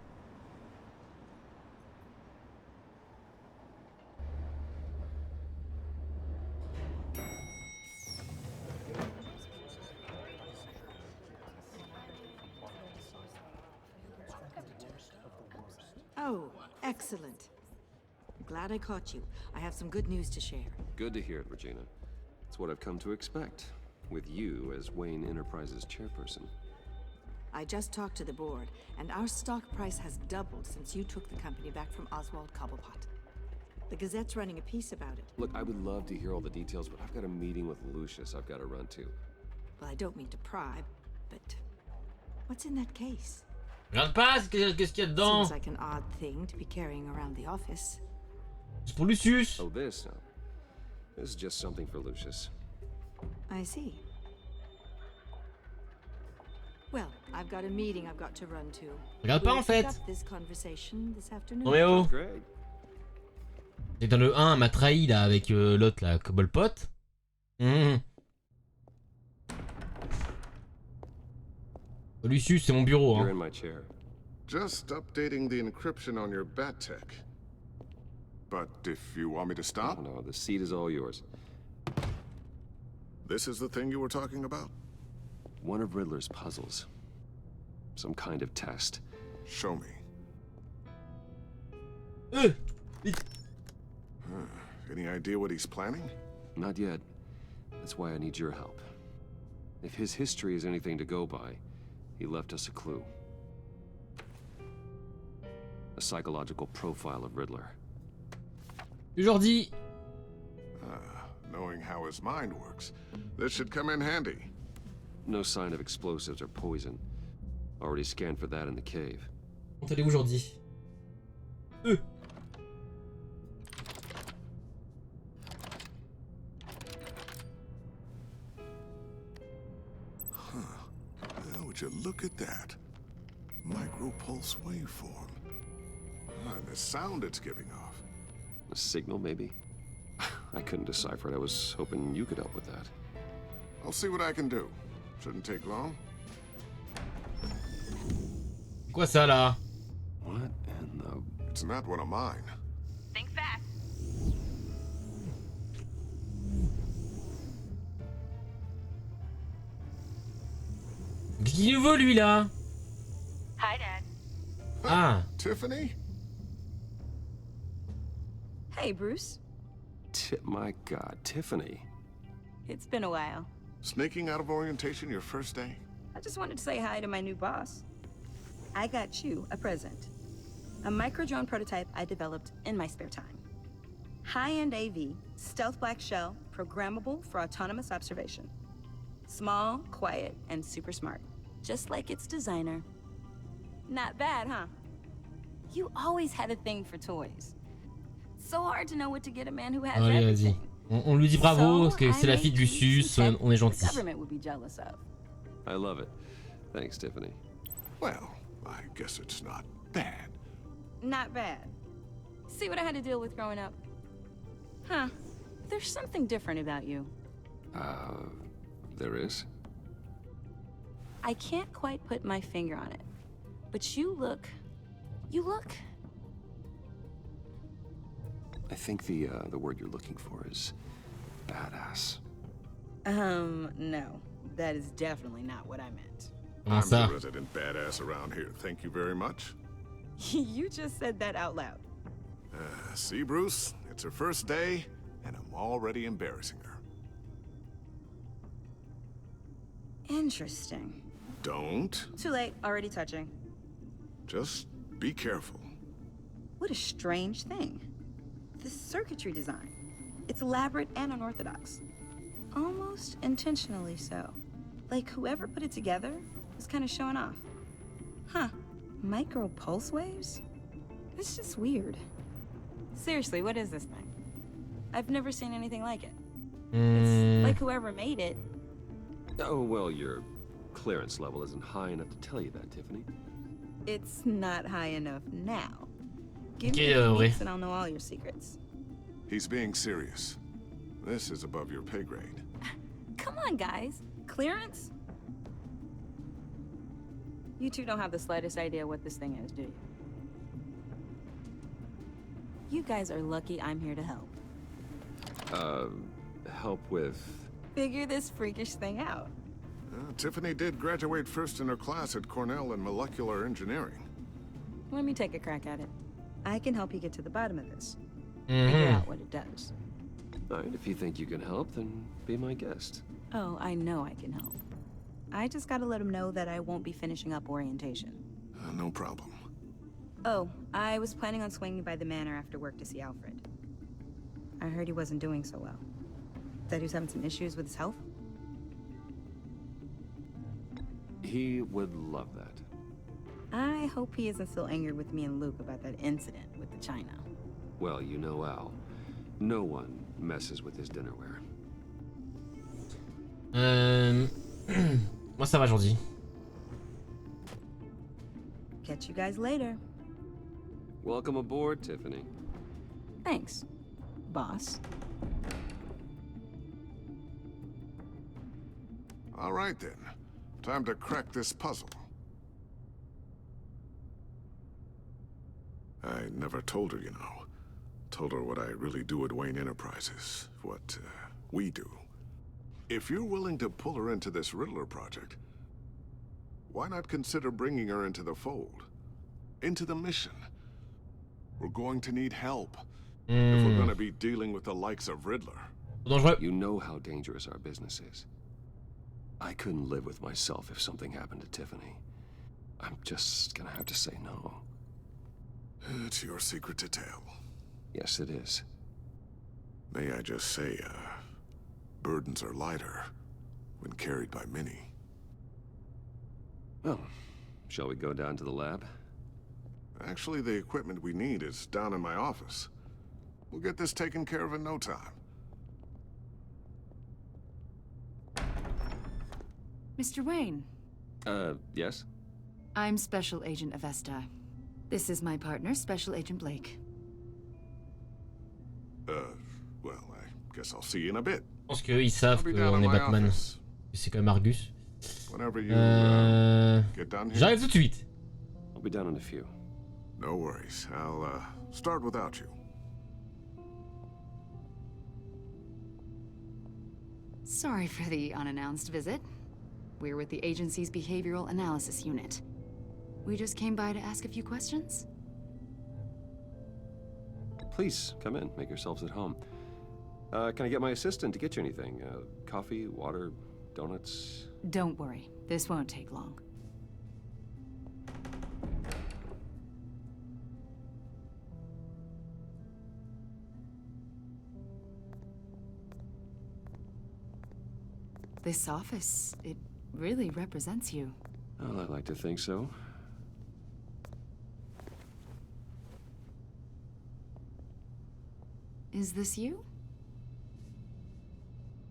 Oh, excellent. Glad I caught you. I have some good news to share.
Good to hear it, Regina. It's what I've come to expect, with you as Wayne Enterprises chairperson.
I just talked to the board, and our stock price has doubled since you took the company back from Oswald Cobblepot. The Gazette's running a piece about it.
Look, I would love to hear all the details, but I've got a meeting with Lucius I've got to run to.
Well, I don't mean to pry, but what's in that case?
Regarde pas, qu'est-ce qu'il y a dedans?
Seems like an odd thing to be carrying around the office.
C'est pour Lucius.
Oh, this? This is just something for Lucius.
I see. Well, I've got a meeting I've got to run to.
Regarde pas en fait.
This conversation this afternoon.
Non mais oh.
Great.
Et dans le 1, elle m'a trahi là avec l'autre là, Cobblepot. Lucius, c'est mon bureau.
You're
Hein.
in my chair.
Just updating the encryption on your bat tech. But if you want me to stop?
No, the seat is all yours.
This is the thing you were talking about?
One of Riddler's puzzles. Some kind of test.
Show me. Any idea what he's planning?
Not yet. That's why I need your help. If his history is anything to go by, he left us a clue. A psychological profile of Riddler.
Jordi.
Knowing how his mind works, this should come in handy.
No sign of explosives or poison. Already scanned for that in the cave.
On est où Jordi?
Would you look at that? Micro-pulse waveform. And the sound it's giving off.
A signal, maybe? I couldn't decipher it. I was hoping you could help with that.
I'll see what I can do. Shouldn't take long.
Quoi ça là?
What in the...
It's not one of mine.
Think fast.
Qu'est-ce qu'il nous veut lui là?
Hi, Dad.
Ah.
Tiffany?
Hey, Bruce.
My God, Tiffany.
It's been a while.
Sneaking out of orientation your first day?
I just wanted to say hi to my new boss. I got you a present. A micro-drone prototype I developed in my spare time. High-end AV, stealth black shell, programmable for autonomous observation. Small, quiet, and super smart. Just like its designer. Not bad, huh? You always had a thing for toys. So hard to know what to get a man who has
Allez, vas-y.
everything.
On lui dit bravo parce que c'est la fille de Lucius, on est gentil.
The government would be jealous of.
I love it. Thanks, Tiffany.
Well, I guess it's not bad.
Not bad. See what I had to deal with growing up? Huh. There's something different about you.
There is?
I can't quite put my finger on it. But you look...
I think the word you're looking for is badass.
No. That is definitely not what I meant.
I'm the resident badass around here. Thank you very much.
You just said that out loud.
See, Bruce? It's her first day, and I'm already embarrassing her.
Interesting.
Don't.
Too late. Already touching.
Just be careful.
What a strange thing. The circuitry design. It's elaborate and unorthodox. Almost intentionally so. Like whoever put it together was kind of showing off. Huh. Micro pulse waves? It's just weird. Seriously, what is this thing? I've never seen anything like it. It's like whoever made it.
Oh, well, your clearance level isn't high enough to tell you that, Tiffany.
It's not high enough now. Give me
Yeah,
the
ouais.
weeks and I'll know all your secrets.
He's being serious. This is above your pay grade.
Come on, guys. Clearance? You two don't have the slightest idea what this thing is, do you? You guys are lucky I'm here to help.
Help with...
Figure this freakish thing out.
Tiffany did graduate first in her class at Cornell in molecular engineering.
Let me take a crack at it. I can help you get to the bottom of this. Figure out what it does.
All right, if you think you can help, then be my guest.
Oh, I know I can help. I just gotta let him know that I won't be finishing up orientation.
No problem.
Oh, I was planning on swinging by the manor after work to see Alfred. I heard he wasn't doing so well. That he was having some issues with his health?
He would love that.
I hope he isn't still angered with me and Luke about that incident with the China.
Well, you know Al. No one messes with his dinnerware.
Moi ça va, Jordi.
Catch you guys later.
Welcome aboard, Tiffany.
Thanks, boss.
All right then. Time to crack this puzzle. I never told her, you know. Told her what I really do at Wayne Enterprises. What we do. If you're willing to pull her into this Riddler project, why not consider bringing her into the fold? Into the mission? We're going to need help. If we're going to be dealing with the likes of Riddler.
You know how dangerous our business is. I couldn't live with myself if something happened to Tiffany. I'm just gonna have to say no.
It's your secret to tell.
Yes, it is.
May I just say, burdens are lighter when carried by many.
Well, shall we go down to the lab?
Actually, the equipment we need is down in my office. We'll get this taken care of in no time.
Mr. Wayne.
Yes?
I'm Special Agent Avesta. This is my partner, Special Agent Blake.
Well, I guess I'll see you in a bit.
Je pense qu'eux ils savent qu'on est Batman. C'est comme Argus. J'arrive tout de suite.
I'll be down in a few.
No worries. I'll start without you.
Sorry for the unannounced visit. We're with the agency's behavioral analysis unit. We just came by to ask a few questions.
Please, come in. Make yourselves at home. Can I get my assistant to get you anything? Coffee, water, donuts?
Don't worry. This won't take long. This office, it really represents you.
Well, I'd like to think so.
Is this you?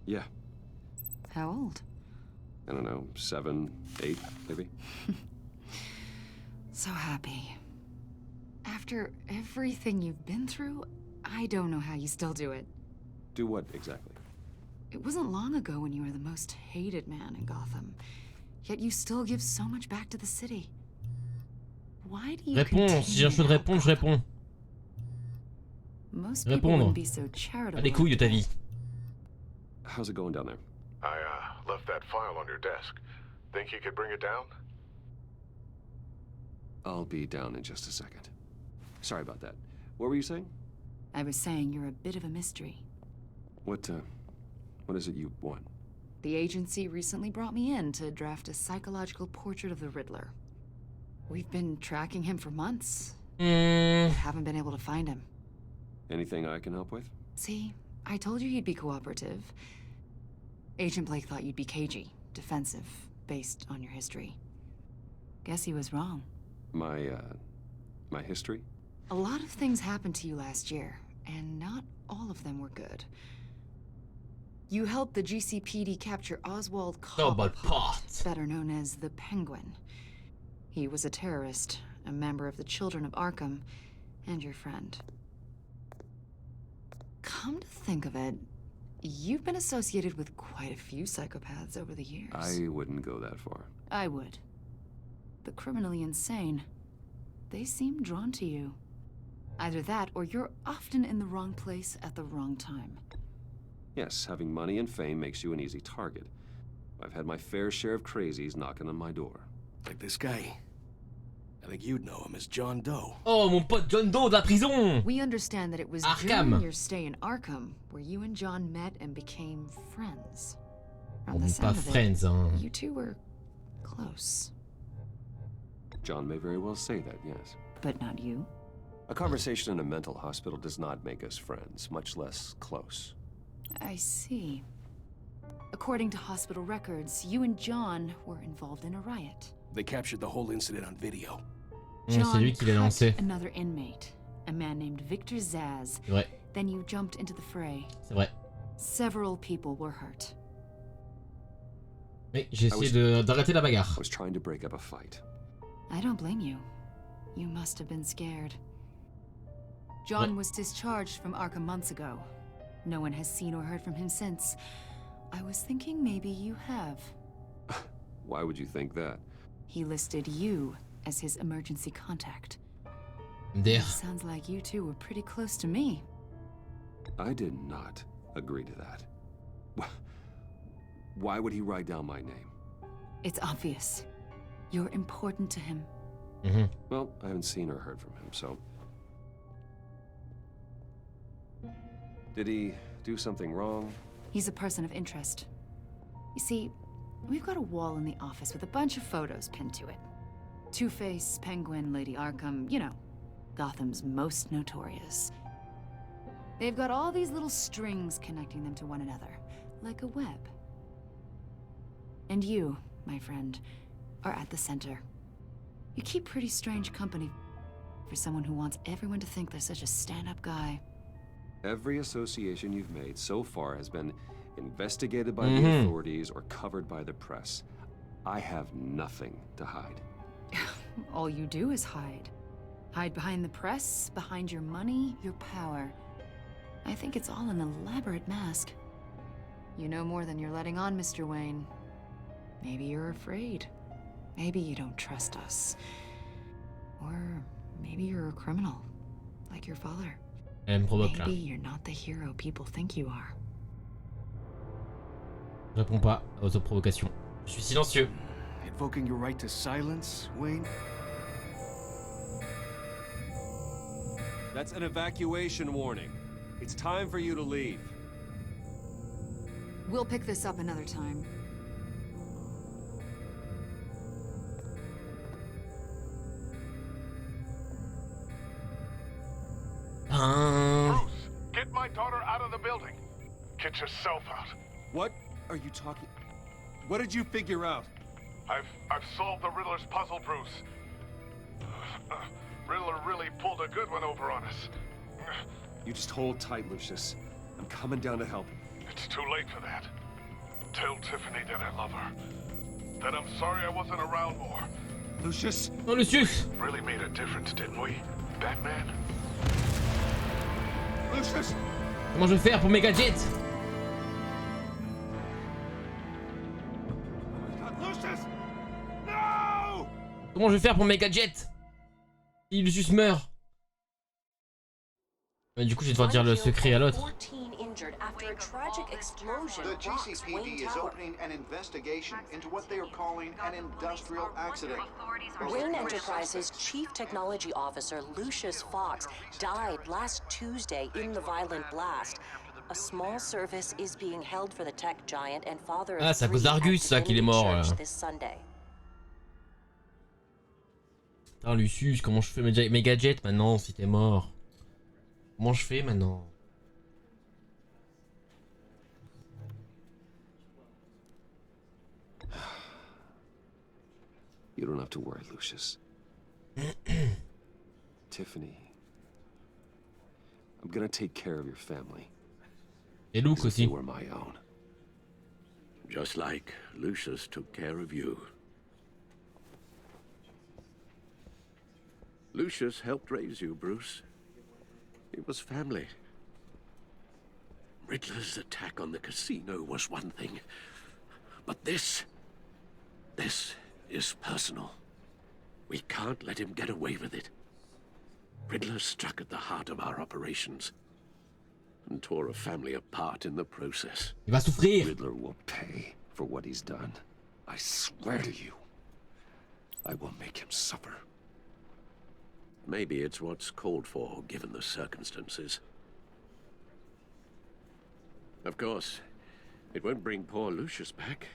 Yeah.
How old?
I don't know, 7, 8, maybe?
So happy. After everything you've been through, I don't know how you still do it.
Do what, exactly?
It wasn't long ago when you were the most hated man in Gotham. Yet you still give so much back to the city. Why do you
Réponds, si j'ai un choix de répondre, je réponds.
Most people wouldn't be so charitable.
Les couilles de ta vie.
How's it going down there?
I left that file on your desk. Think you could bring it down?
I'll be down in just a second. Sorry about that. What were you saying?
I was saying you're a bit of a mystery.
What is it you want?
The agency recently brought me in to draft a psychological portrait of the Riddler. We've been tracking him for months. Haven't been able to find him.
Anything I can help with?
See, I told you he'd be cooperative. Agent Blake thought you'd be cagey, defensive, based on your history. Guess he was wrong.
My history?
A lot of things happened to you last year, and not all of them were good. You helped the GCPD capture Oswald Cobblepot, better known as the Penguin. He was a terrorist, a member of the Children of Arkham, and your friend. Come to think of it, you've been associated with quite a few psychopaths over the years.
I wouldn't go that far.
I would. The criminally insane. They seem drawn to you. Either that, or you're often in the wrong place at the wrong time.
Yes, having money and fame makes you an easy target. I've had my fair share of crazies knocking on my door.
Like this guy. I think you'd know him as John Doe.
Oh, mon pote John Doe de la prison!
We understand that it was during your stay in Arkham where you and John met and became friends. From the sound of it, you two were close.
John may very well say that, yes.
But not you?
A conversation in a mental hospital does not make us friends, much less close.
I see. According to hospital records, you and John were involved in a riot.
They captured the whole incident on video.
John cut another inmate, a man named Victor Zaz. Then you jumped into the fray.
C'est vrai.
Several people were hurt.
Oui, j'ai essayé d'arrêter la bagarre.
I was trying to break up a fight.
I don't blame you. You must have been scared. John was discharged from Arkham months ago. No one has seen or heard from him since. I was thinking maybe you have.
Why would you think that?
He listed you as his emergency contact.
There.
Sounds like you two were pretty close to me.
I did not agree to that. Why would he write down my name?
It's obvious. You're important to him.
Well, I haven't seen or heard from him, so... Did he do something wrong?
He's a person of interest. You see, we've got a wall in the office with a bunch of photos pinned to it. Two-Face, Penguin, Lady Arkham, you know, Gotham's most notorious. They've got all these little strings connecting them to one another, like a web. And you, my friend, are at the center. You keep pretty strange company for someone who wants everyone to think they're such a stand-up guy.
Every association you've made so far has been investigated by the authorities or covered by the press. I have nothing to hide.
All you do is hide. Hide behind the press, behind your money, your power. I think it's all an elaborate mask. You know more than you're letting on, Mr. Wayne. Maybe you're afraid. Maybe you don't trust us. Or maybe you're a criminal, like your father. Maybe you're not the hero people think you are.
Je réponds pas aux autres provocations. Je suis silencieux.
Invoking your right to silence, Wayne?
That's an evacuation warning. It's time for you to leave.
We'll pick this up another time.
Bruce, get my daughter out of the building. Get yourself out.
What are you talking? What did you figure out?
I've solved the Riddler's puzzle, Bruce. Riddler really pulled a good one over on us.
You just hold tight, Lucius. I'm coming down to help.
It's too late for that. Tell Tiffany that I love her. That I'm sorry I wasn't around more.
Lucius?
Oh, Lucius!
Really made a difference, didn't we, Batman?
Lucius!
Comment je vais faire pour mes gadgets?
Lucius! No!
Comment je vais faire pour mes gadgets? Si Lucius meurt. Mais du coup, je vais devoir dire le secret à l'autre.
The GCPD is opening an investigation into what they are calling an industrial accident.
Wayne Enterprises' Chief Technology Officer Lucius Fox died last Tuesday in the violent blast. A small service is being held for the tech giant and father of
c'est à cause d'Argus ça qu'il est mort.
this Sunday.
Putain, Lucius, comment je fais mes gadgets maintenant si t'es mort? Comment je fais maintenant?
You don't have to worry, Lucius. Tiffany, I'm gonna take care of your family.
Et Luke
as if
aussi.
you were my own.
Just like Lucius took care of you. Lucius helped raise you, Bruce. It was family. Riddler's attack on the casino was one thing. But this is personal. We can't let him get away with it. Riddler struck at the heart of our operations and tore a family apart in the process.
Il va souffrir.
Riddler will pay for what he's done. I swear to you. I will make him suffer.
Maybe it's what's called for, given the circumstances. Of course, it won't bring poor Lucius back.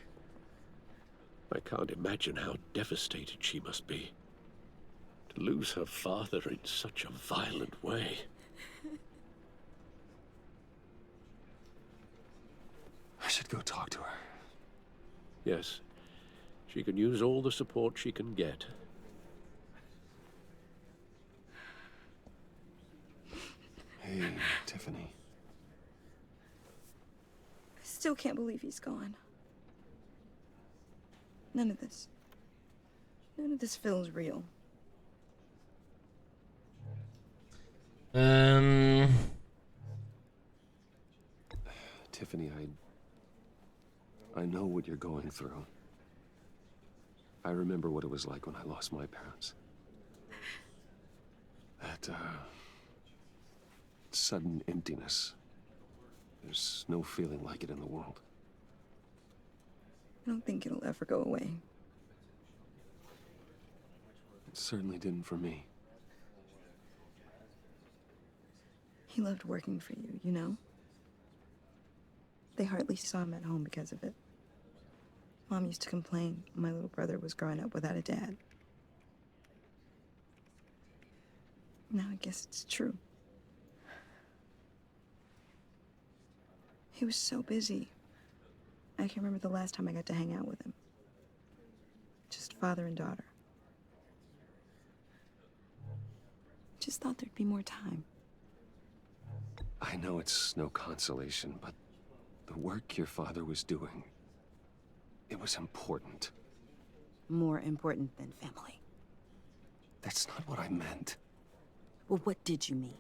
I can't imagine how devastated she must be. To lose her father in such a violent way.
I should go talk to her.
Yes, she can use all the support she can get.
Hey, Tiffany.
I still can't believe he's gone. None of this feels real.
Tiffany, I know what you're going through. I remember what it was like when I lost my parents. That, sudden emptiness. There's no feeling like it in the world.
I don't think it'll ever go away.
It certainly didn't for me.
He loved working for you, you know? They hardly saw him at home because of it. Mom used to complain my little brother was growing up without a dad. Now I guess it's true. He was so busy. I can't remember the last time I got to hang out with him. Just father and daughter. Just thought there'd be more time.
I know it's no consolation, but the work your father was doing, it was important.
More important than family.
That's not what I meant.
Well, what did you mean?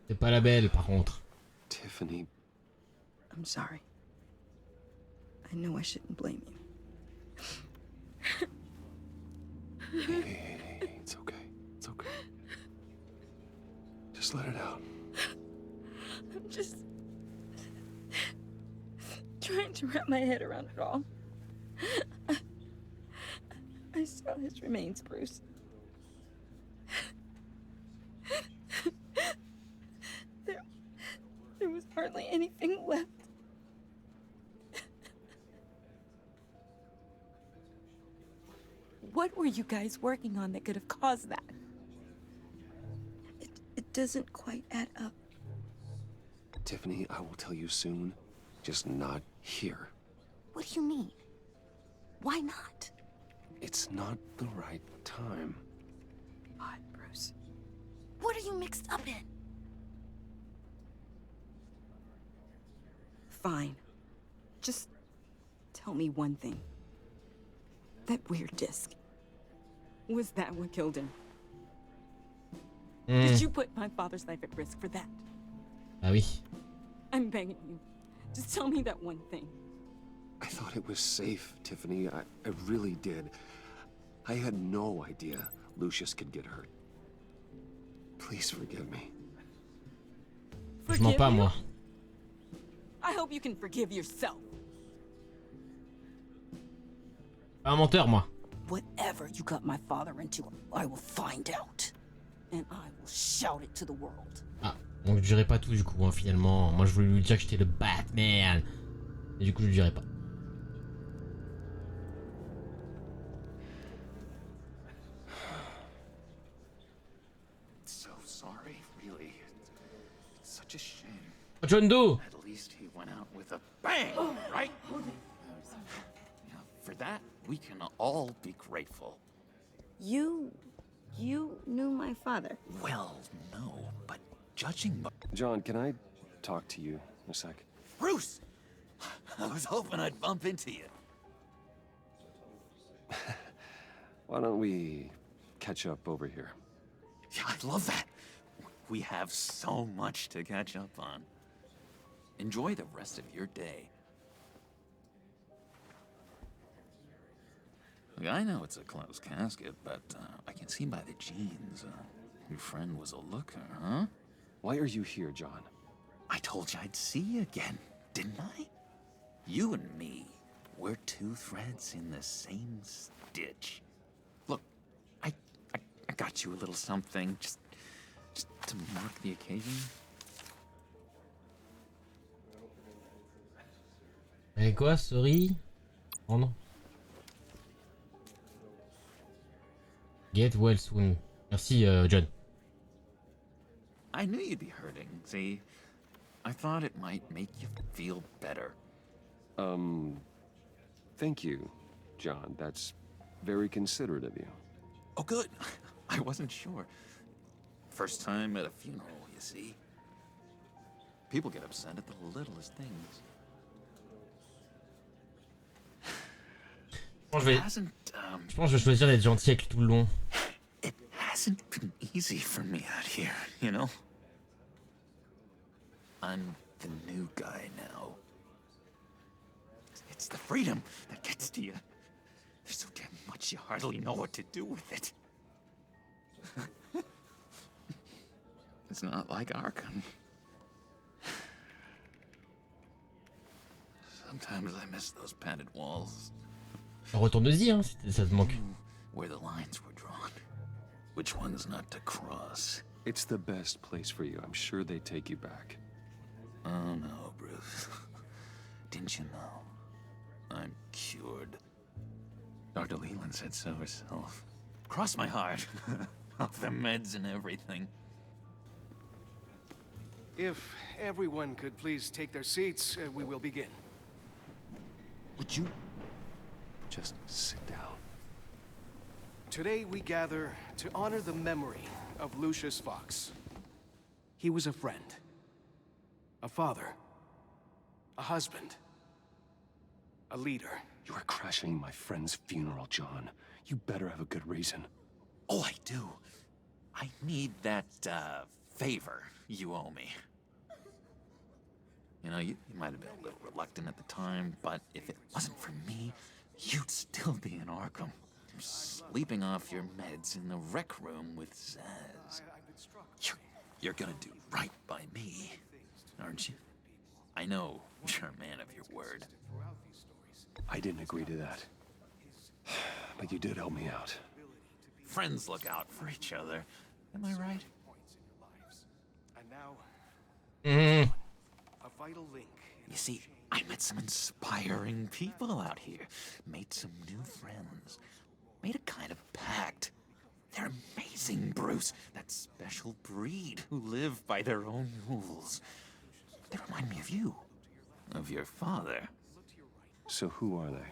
C'est pas la belle, par contre.
Tiffany.
I'm sorry. I know I shouldn't blame you.
Hey, it's okay. It's okay. Just let it out.
I'm just trying to wrap my head around it all. I saw his remains, Bruce. There was hardly anything left. What were you guys working on that could have caused that? It doesn't quite add up.
Tiffany, I will tell you soon. Just not here.
What do you mean? Why not?
It's not the right time.
What, Bruce? What are you mixed up in? Fine. Just tell me one thing. That weird disc. Was that what killed him? Did you put my father's life at risk for that?
Ah oui.
I'm begging you. Just tell me that one thing.
I thought it was safe, Tiffany. I really did. I had no idea Lucius could get hurt. Please forgive me.
Je mens pas, moi.
I hope you can forgive yourself.
Pas un menteur, moi.
Whatever you got my father into, I will find out. And I will shout it to the world.
Ah, donc je dirai pas tout du coup, hein, finalement. Moi je voulais lui dire que j'étais le Batman. Et du coup je lui dirai pas.
So sorry, really. It's such a shame.
John Doe!
At least he went out with a bang, right? Yeah, for that, we can all be grateful.
You knew my father.
Well, no, but judging by...
John, can I talk to you a sec?
Bruce! I was hoping I'd bump into you.
Why don't we catch up over here?
Yeah, I'd love that. We have so much to catch up on. Enjoy the rest of your day. Look, I know it's a closed casket, but I can see by the jeans. Your friend was a looker, huh?
Why are you here, John?
I told you I'd see you again, didn't I? You and me, we're two threads in the same stitch. Look, I got you a little something, just to mark the occasion.
Et quoi, sorry? Oh non. Get well soon. Merci, John.
I knew you'd be hurting, see? I thought it might make you feel better.
Thank you, John. That's very considerate of you.
Oh, good. I wasn't sure. First time at a funeral, you see. People get upset at the littlest things.
Je pense que je vais choisir d'être gentil avec lui tout le long.
It hasn't been easy for me out here, you know? I'm the new guy now. It's the freedom that gets to you. There's so damn much you hardly know what to do with it. It's not like Arkham. Sometimes I miss those padded walls.
Retourne-y, hein, si ça te manque.
Where the lines were drawn. Which ones not to cross.
It's the best place for you. I'm sure they take you back.
Oh no, Bruce. Didn't you know? I'm cured. Dr. Leland said so herself. Cross my heart. Off the meds and everything.
If everyone could please take their seats, we will begin.
Would you?
Just sit down.
Today we gather to honor the memory of Lucius Fox. He was a friend, a father, a husband, a leader.
You are crashing my friend's funeral, John. You better have a good reason.
Oh, I do. I need that, favor you owe me. You know, you might have been a little reluctant at the time, but if it wasn't for me, you'd still be in Arkham. Sleeping off your meds in the rec room with Zaz. You're gonna do right by me, aren't you? I know you're a man of your word.
I didn't agree to that. But you did help me out.
Friends look out for each other. Am I right?
And now,
Mm-hmm.
a vital link.
You see, I met some inspiring people out here. Made some new friends. Made a kind of pact. They're amazing, Bruce. That special breed who live by their own rules. They remind me of you. Of your father.
So who are they?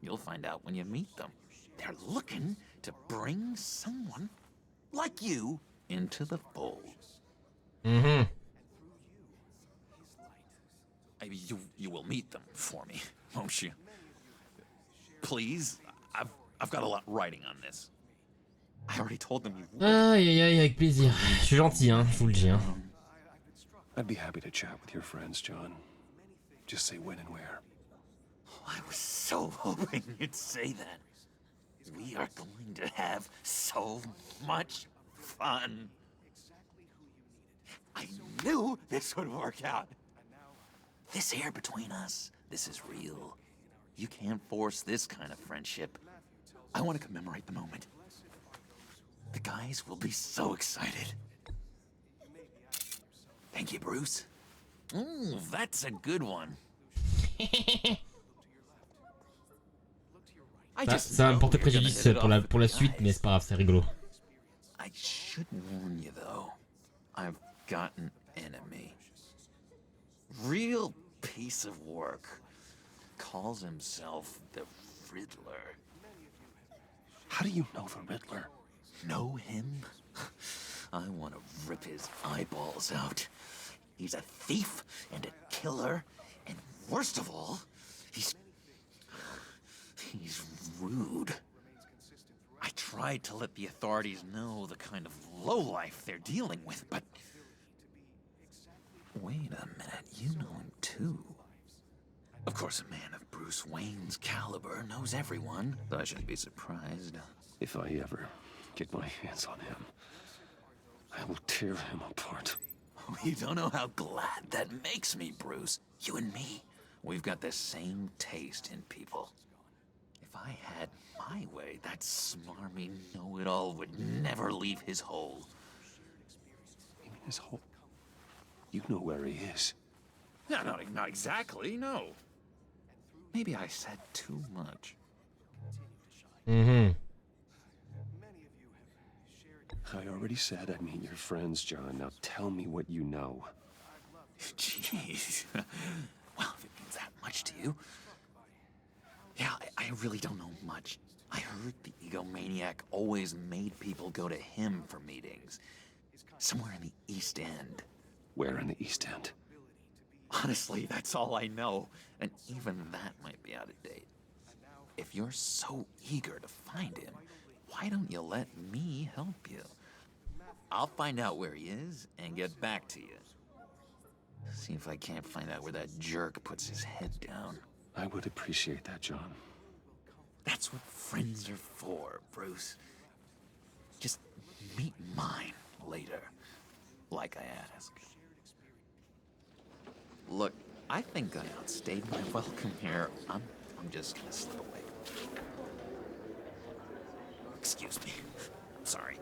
You'll find out when you meet them. They're looking to bring someone like you into the fold.
Mm-hmm.
You will meet them for me, won't you? Please, I've got a lot writing on this. I already told them you would.
Aïe aïe aïe, avec plaisir. Je suis gentil, hein, je vous le dis. Hein.
I'd be happy to chat with your friends, John. Just say when and where.
I was so hoping you'd say that. We are going to have so much fun. I knew this would work out. This air between us, this is real. You can't force this kind of friendship. I want to commemorate the moment. The guys will be so excited. Thank you, Bruce. Ooh, that's a good one.
Ça va me porter préjudice pour la suite, mais c'est pas grave, c'est rigolo.
I should warn you, though. I've got an enemy. Real piece of work. Calls himself the Riddler.
How do you know the Riddler?
Know him? I want to rip his eyeballs out. He's a thief and a killer, and worst of all, he's rude. I tried to let the authorities know the kind of lowlife they're dealing with, but... Wait a minute, you know him too. Of course, a man of Bruce Wayne's caliber knows everyone, but I shouldn't be surprised.
If I ever get my hands on him, I will tear him apart.
You don't know how glad that makes me, Bruce. You and me, we've got the same taste in people. If I had my way, that smarmy know-it-all would never leave his hole.
You mean his hole? You know where he is.
No, not exactly, no. Maybe I said too much.
Mm-hmm.
I already said I'd meet your friends, John. Now tell me what you know.
Jeez. Well, if it means that much to you. Yeah, I really don't know much. I heard the egomaniac always made people go to him for meetings. Somewhere in the East End.
Where in the East End?
Honestly, that's all I know, and even that might be out of date. If you're so eager to find him, why don't you let me help you? I'll find out where he is and get back to you. See if I can't find out where that jerk puts his head down.
I would appreciate that, John.
That's what friends are for, Bruce. Just meet mine later, like I asked. Look, I think I outstayed my welcome here. I'm just gonna slip away. Excuse me. Sorry.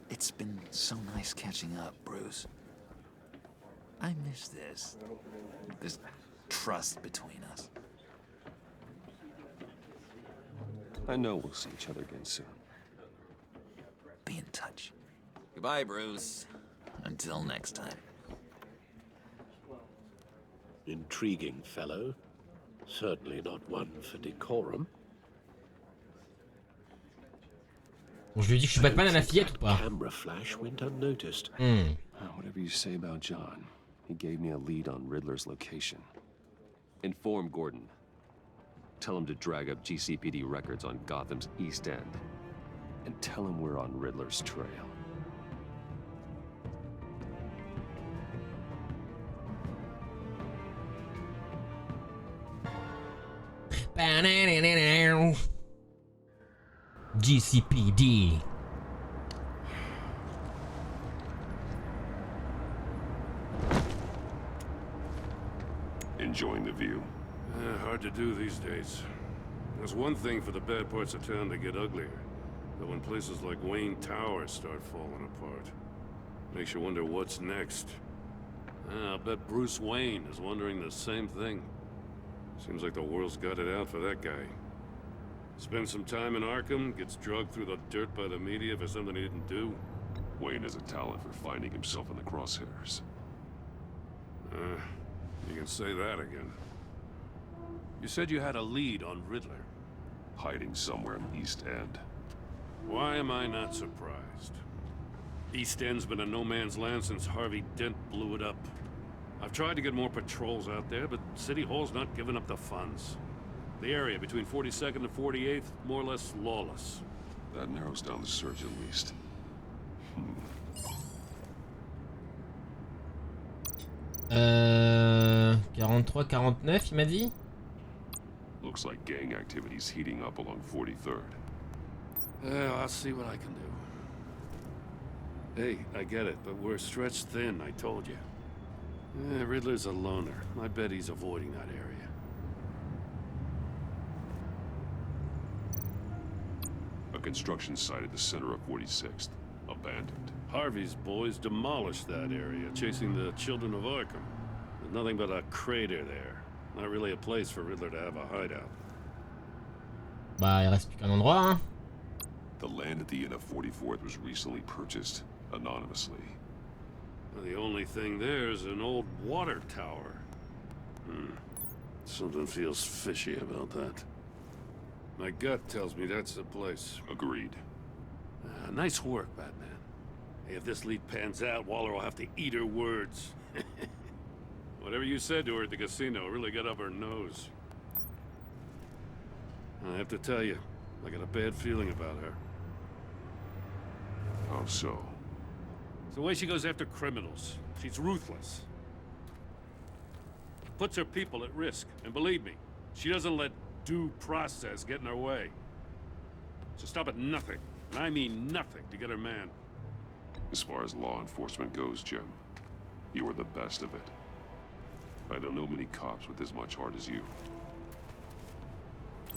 It's been so nice catching up, Bruce. I miss this trust between us.
I know we'll see each other again soon.
Be in touch. Goodbye, Bruce. Until next time.
Intriguing fellow. Certainly not one for decorum.
Bon, je lui dis que je suis Batman à la fillette ou pas?
Camera flash went unnoticed.
Whatever you say about John, he gave me a lead on Riddler's location. Inform Gordon. Tell him to drag up GCPD records on Gotham's East End. And tell him we're on Riddler's trail.
GCPD.
Enjoying the view?
Hard to do these days. There's one thing for the bad parts of town to get uglier. But when places like Wayne Tower start falling apart, makes you wonder what's next. I'll bet Bruce Wayne is wondering the same thing. Seems like the world's got it out for that guy. Spends some time in Arkham, gets drugged through the dirt by the media for something he didn't do.
Wayne has a talent for finding himself in the crosshairs.
You can say that again. You said you had a lead on Riddler.
Hiding somewhere in the East End.
Why am I not surprised? East End's been a no-man's land since Harvey Dent blew it up. I've tried to get more patrols out there, but City Hall's not giving up the funds. The area between 42nd and 48th, more or less lawless.
That narrows down the search at least.
43-49, il m'a dit?
Looks like gang activity's heating up along 43rd.
I'll see what I can do. Hey, I get it, but we're stretched thin, I told you. Riddler's a loner. I bet he's avoiding that area.
A construction site at the center of 46th. Abandoned.
Harvey's boys demolished that area, chasing the children of Arkham. There's nothing but a crater there. Not really a place for Riddler to have a hideout.
Bah, il reste plus qu'un endroit, hein.
The land at the end of 44th was recently purchased anonymously.
The only thing there is an old water tower. Something feels fishy about that. My gut tells me that's the place.
Agreed.
Nice work, Batman. Hey, if this lead pans out, Waller will have to eat her words. Whatever you said to her at the casino really got up her nose. I have to tell you, I got a bad feeling about her.
How so?
It's the way she goes after criminals. She's ruthless. Puts her people at risk. And believe me, she doesn't let due process get in her way. She'll stop at nothing, and I mean nothing, to get her man.
As far as law enforcement goes, Jim, you are the best of it. I don't know many cops with as much heart as you.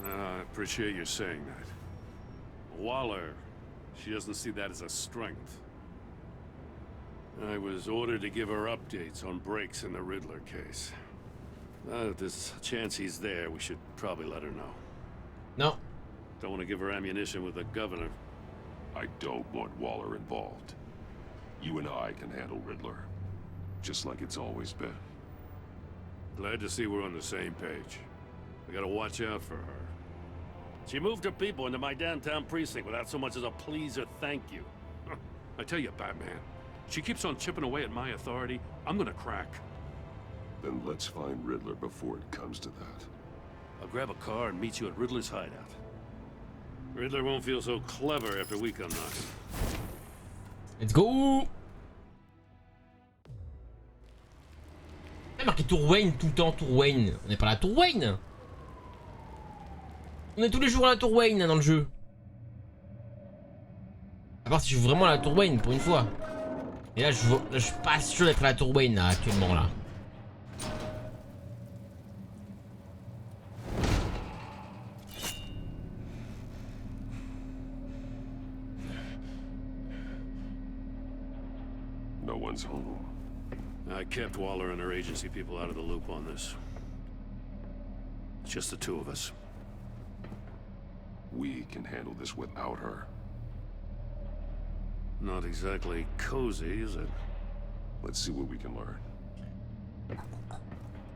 I appreciate you saying that. Waller, she doesn't see that as a strength. I was ordered to give her updates on breaks in the Riddler case. If there's a chance he's there, we should probably let her know.
No.
Don't want to give her ammunition with the governor.
I don't want Waller involved. You and I can handle Riddler, just like it's always been.
Glad to see we're on the same page. We gotta watch out for her. She moved her people into my downtown precinct without so much as a please or thank you. I tell you, Batman, she keeps on chipping away at my authority. I'm gonna crack.
Then let's find Riddler before it comes to that.
I'll grab a car and meet you at Riddler's hideout. Riddler won't feel so clever after we come knocking.
Let's go. Il y a marqué Tour Wayne tout le temps, Tour Wayne. On n'est pas à la Tour Wayne. On est tous les jours à la Tour Wayne dans le jeu. À part si je suis vraiment à la Tour Wayne pour une fois. Et là je suis pas sûr d'être à la Tour Wayne là, actuellement là.
No one's home.
I kept Waller and her agency people out of the loop on this. It's just the two of us.
We can handle this without her.
Not exactly cozy, is it?
Let's see what we can learn.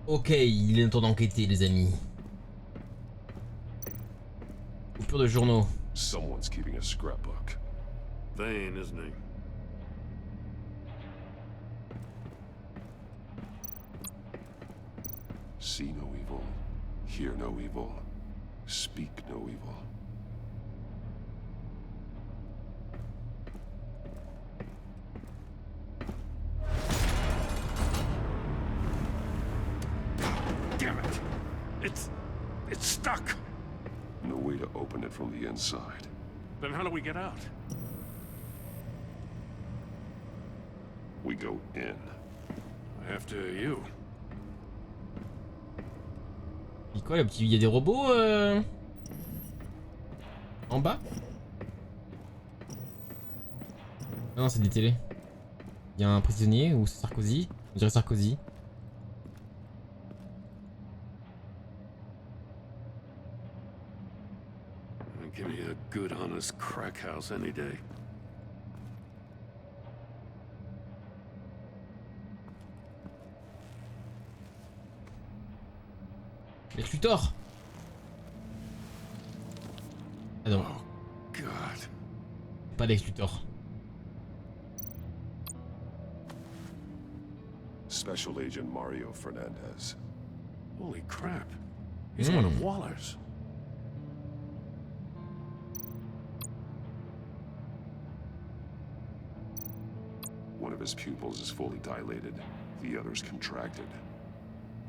Ok, il est temps d'enquêter les amis. Coupure de journaux.
Someone's keeping a scrapbook.
Vain, isn't he?
See no evil, hear no evil, speak no evil.
Damn it! It's stuck!
No way to open it from the inside.
Then how do we get out?
We go in.
After you.
Et quoi le petit... Il y a des robots en bas? Ah non c'est des télés. Il y a un prisonnier ou c'est Sarkozy? On dirait Sarkozy.
Give me a good honest crack house any day.
Lex Luthor. Ah non.
Oh God.
Pas Lex Luthor.
Special Agent Mario Fernandez.
Holy crap. He's one of Waller's.
One of his pupils is fully dilated, the other's contracted.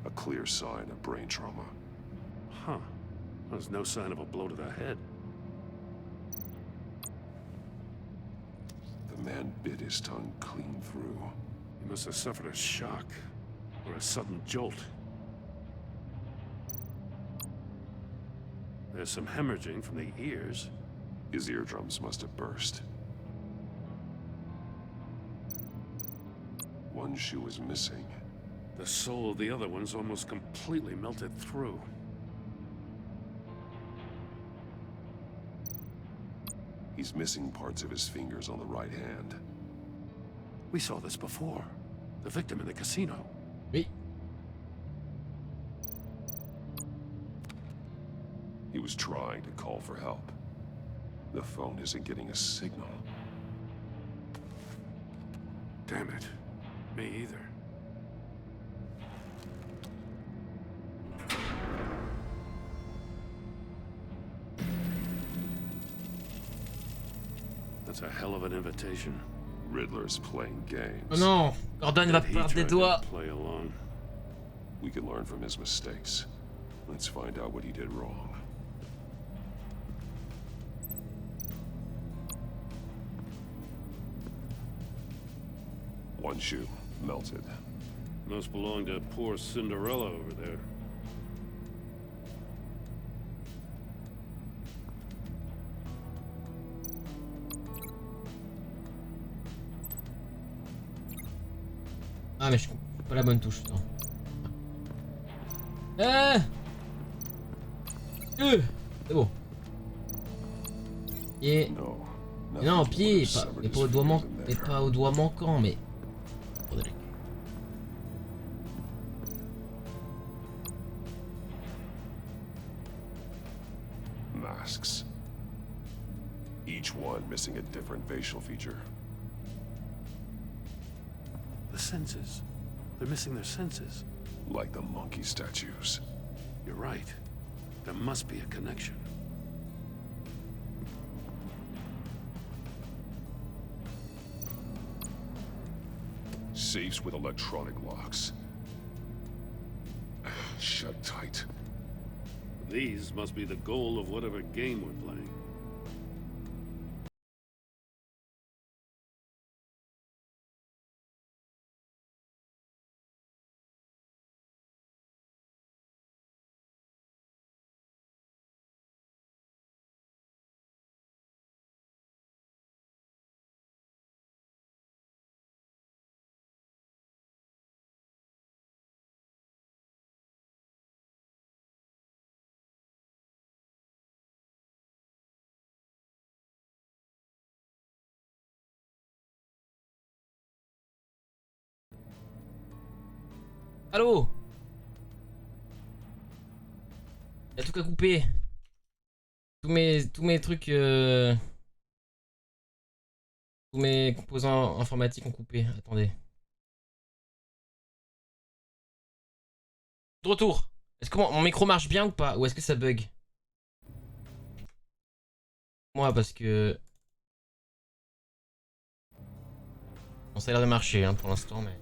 A clear sign of brain trauma.
Huh. There's no sign of a blow to the head.
The man bit his tongue clean through.
He must have suffered a shock or a sudden jolt. There's some hemorrhaging from the ears.
His eardrums must have burst. One shoe is missing.
The sole of the other one's almost completely melted through.
He's missing parts of his fingers on the right hand.
We saw this before. The victim in the casino.
Oui.
He was trying to call for help. The phone isn't getting a signal.
Damn it. Me either. That's a hell of an invitation.
Riddler's playing games.
Oh non, Gordon va perdre des doigts.
Play along.
We can learn from his mistakes. Let's find out what he did wrong. One shoe, melted.
Must belong to poor Cinderella over there.
Ah mais je suis pas la bonne touche. C'est bon. Et... Non, pied, mais pas au doigt manquant, mais pas au doigt manquant, mais...
masks. Each one missing a different facial feature.
The senses. They're missing their senses.
Like the monkey statues.
You're right. There must be a connection.
Safes with electronic locks. Shut tight.
These must be the goal of whatever game we're playing.
Allô? Y'a tout qu'à couper. Tous mes trucs... Tous mes composants informatiques ont coupé. Attendez. De retour. Est-ce que mon micro marche bien ou pas? Ou est-ce que ça bug? Moi, parce que... Bon, ça a l'air de marcher hein, pour l'instant, mais...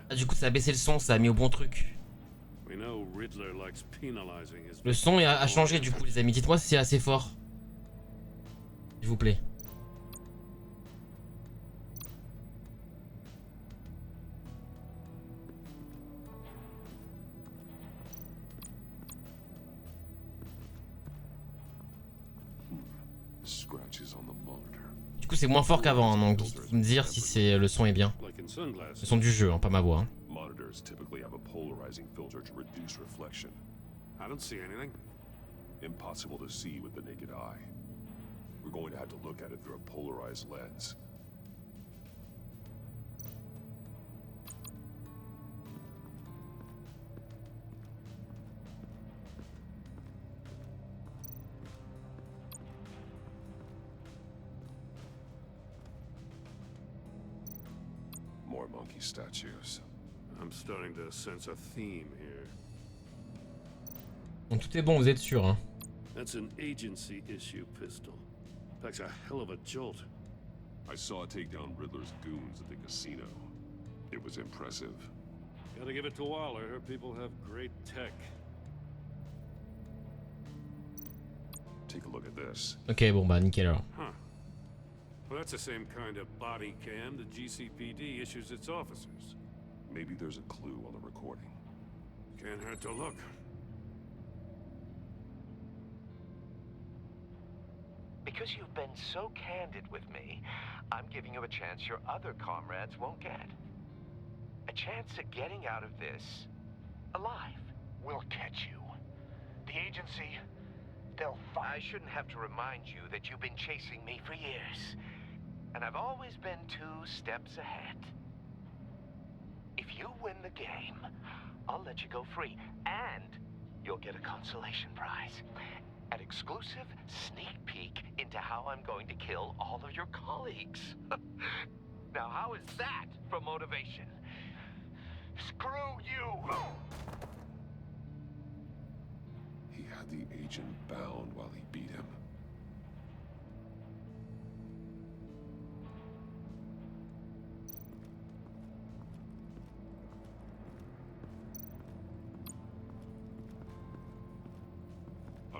Ah, du coup, ça a baissé le son, ça a mis au bon truc. Le son a changé du coup, les amis. Dites-moi si c'est assez fort. S'il vous plaît. Du coup, c'est moins fort qu'avant, hein, donc dites me dire si c'est le son est bien. Le son du jeu, hein, pas ma voix. Hein.
Monitors typically have a polarizing filter to reduce reflection.
I don't see anything.
Impossible to see with the naked eye. We're going to have to look at it through a polarized lens. More monkey statues.
I'm starting to sense a theme here.
Bon, tout est bon, vous êtes sûr, hein.
That's an agency issue pistol. Packs a hell of a jolt.
I saw it take down Riddler's goons at the casino. It was impressive.
Gotta give it to Waller. Her people have great tech.
Take a look at this.
Ok, bon bah nickel alors.
Huh. Well, that's the same kind of body cam the GCPD issues its officers.
Maybe there's a clue on the recording.
Can't hurt to look.
Because you've been so candid with me, I'm giving you a chance your other comrades won't get. A chance at getting out of this alive.
We'll catch you. The agency, they'll find...
I shouldn't have to remind you that you've been chasing me for years. And I've always been 2 steps ahead. If you win the game, I'll let you go free. And you'll get a consolation prize. An exclusive sneak peek into how I'm going to kill all of your colleagues. Now, how is that for motivation?
Screw you!
He had the agent bound while he beat him.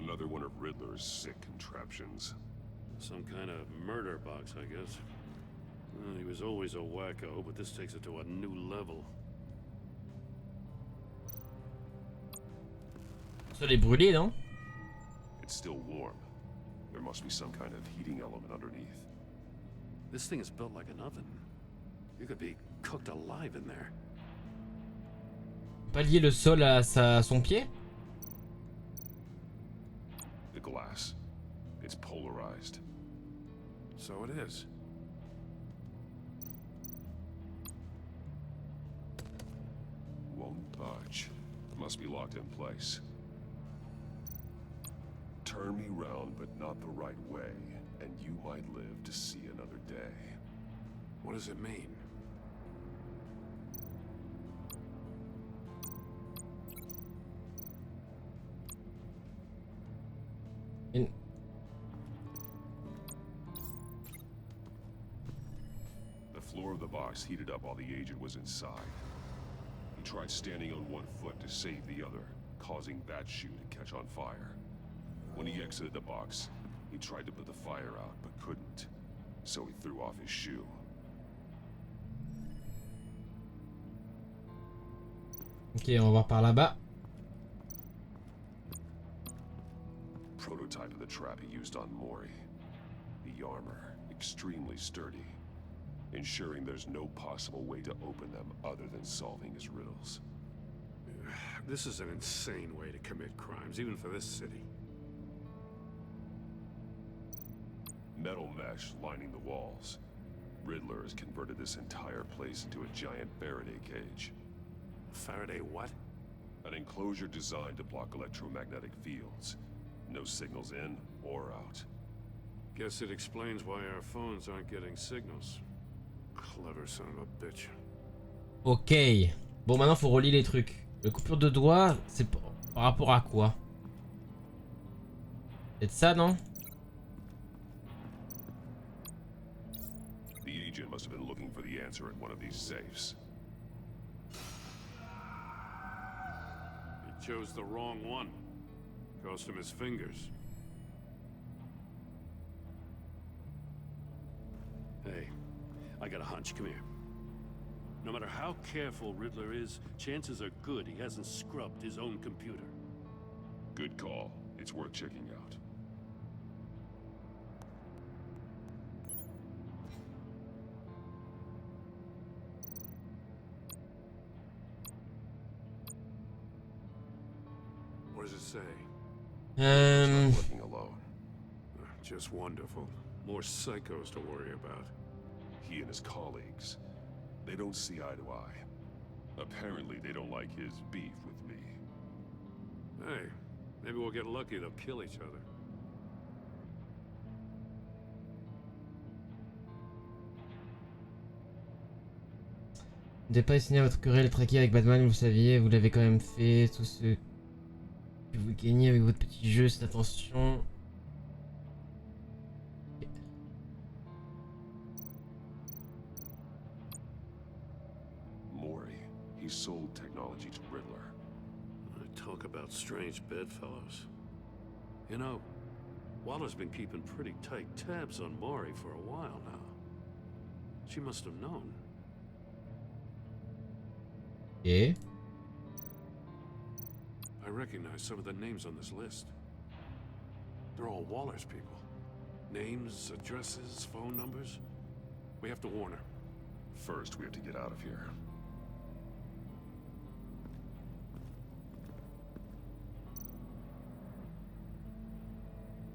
Another one of Riddler's sick contraptions.
Some kind of murder box, I guess. Well, he was always a wacko, but this takes it to a new level.
Ça les brûler, non?
It's still warm. There must be some kind of heating element underneath.
This thing is built like an oven. You could be cooked alive in there.
Pas lier le sol à son pied?
The glass. It's polarized.
So it is.
Won't budge. Must be locked in place. Turn me round, but not the right way, and you might live to see another day.
What does it mean?
The floor of the box heated up while the agent was inside. He tried standing on one foot to save the other, causing that shoe to catch on fire. When he exited the box, he tried to put the fire out, but couldn't. So he threw off his shoe.
Ok, on va voir par là-bas.
Prototype of the trap he used on Mori. The armor, extremely sturdy, ensuring there's no possible way to open them other than solving his riddles.
This is an insane way to commit crimes, even for this city.
Metal mesh lining the walls. Riddler has converted this entire place into a giant Faraday cage.
Faraday what?
An enclosure designed to block electromagnetic fields. No signals in or out.
Guess it explains why our phones aren't getting signals. Clever son of a bitch.
Ok. Bon, maintenant faut relier les trucs. La coupure de doigt, c'est par rapport à quoi? C'est ça, non?
The agent must have been looking for the answer in one of these safes.
He chose the wrong one. Cost him his fingers. Hey, I got a hunch. Come here. No matter how careful Riddler is, chances are good he hasn't scrubbed his own computer.
Good call. It's worth checking out.
What does it say?
Looking alone.
Just wonderful. More psychos to worry about.
He and his colleagues. They don't see eye to eye. Apparently, they don't like his beef with me.
Hey, maybe we'll get lucky. They'll kill each other.
Ne devez pas dessiner votre querelle traquée avec Batman, vous le saviez, vous l'avez quand même fait. Tout ce que vous gagnez avec votre petit jeu, c'est attention.
He sold technology to Riddler.
Talk about strange bedfellows. You know, Waller's been keeping pretty tight tabs on Mori for a while now. She must have known.
Yeah.
I recognize some of the names on this list. They're all Waller's people. Names, addresses, phone numbers. We have to warn her.
First, we have to get out of here.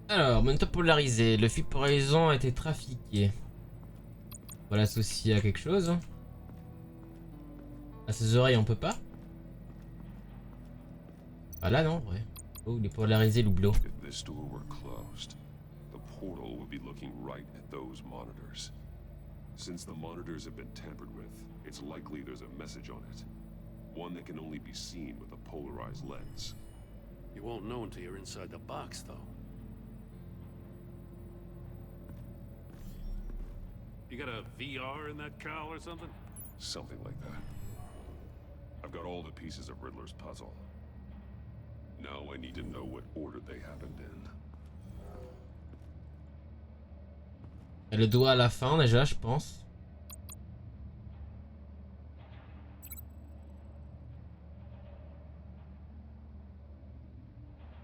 Alors, moniteur polarisé. Le fil polarisant a été trafiqué. On va l'associer à quelque chose. À ses oreilles, on peut pas. Ah là, non, ouais. Oh, il est polarisé, l'oublo.
If this door were closed, the portal would be looking right at those monitors. Since the monitors have been tampered with, it's likely there's a message on it. One that can only be seen with a polarized lens.
You won't know until you're inside the box, though. You got a VR in that cowl or something?
Something like that. I've got all the pieces of Riddler's puzzle. Now I need to know what order they happened in.
Et le doigt à la fin déjà, je pense.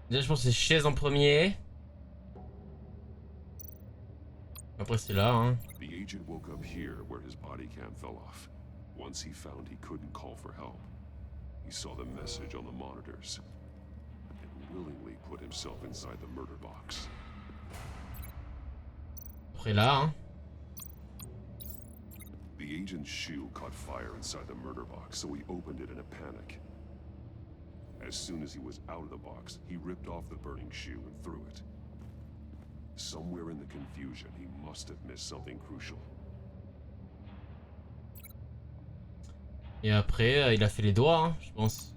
Déjà, je pense que c'est chaise en premier. Après, c'est là, hein.
The agent woke up here where his body cam fell off. Once he found he couldn't call for help, he saw the message on the monitors and willingly put himself inside the murder box.
Après là, hein.
The agent's shoe caught fire inside the murder box, so he opened it in a panic. As soon as he was out of the box, he ripped off the burning shoe and threw it.
Somewhere in the confusion, he must have missed something crucial.
Et après, il a fait les doigts, hein, je pense.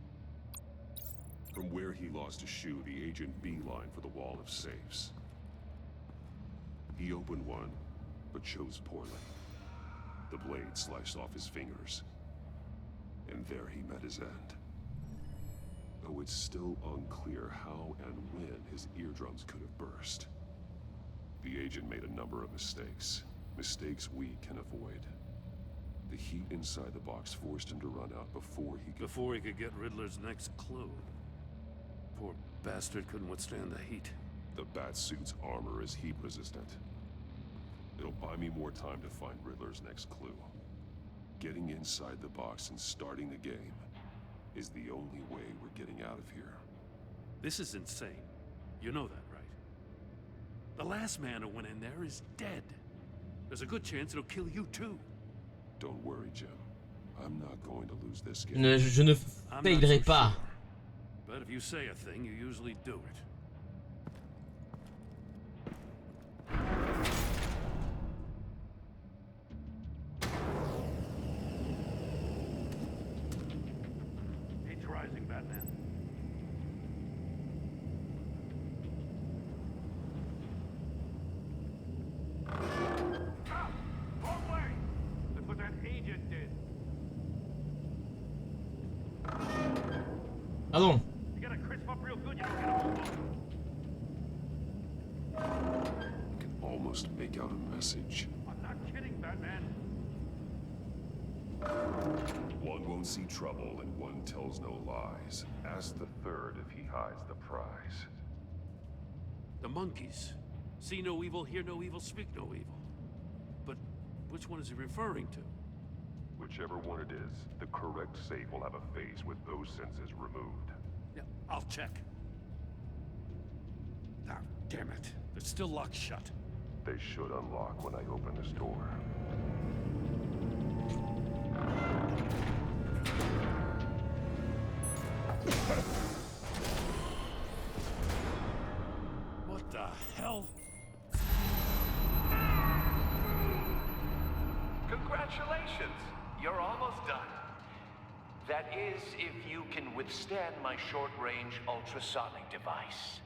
From where he lost a shoe, the agent beelined for the wall of safes. He opened one, but chose poorly. The blade sliced off his fingers. And there he met his end. Though it's still unclear how and when his eardrums could have burst. The agent made a number of mistakes. Mistakes we can avoid. The heat inside the box forced him to run out before he could
get Riddler's next clue. Poor bastard couldn't withstand the heat.
The Batsuit's armor is heat resistant. It'll buy me more time to find Riddler's next clue. Getting inside the box and starting the game is the only way we're getting out of here.
This is insane. You know that, right? The last man who went in there is dead. There's a good chance it'll kill you too.
Don't worry, Jim. I'm not going to lose this game.
Je ne faillerai pas.
But if you say a thing, you usually do it. Heat's rising, Batman. Ah! Wrong way! That's what that agent did.
Pardon.
You gotta crisp up real good, you don't get a move on.
I can almost make out a message.
I'm not kidding, Batman.
One won't see trouble and one tells no lies. Ask the third if he hides the prize.
The monkeys. See no evil, hear no evil, speak no evil. But which one is he referring to?
Whichever one it is, the correct safe will have a face with those senses removed.
Yeah, I'll check. Ah, damn it. They're still locked shut.
They should unlock when I open this door.
What the hell?
Congratulations! You're almost done. That is, if you can withstand my short-range ultrasonic device.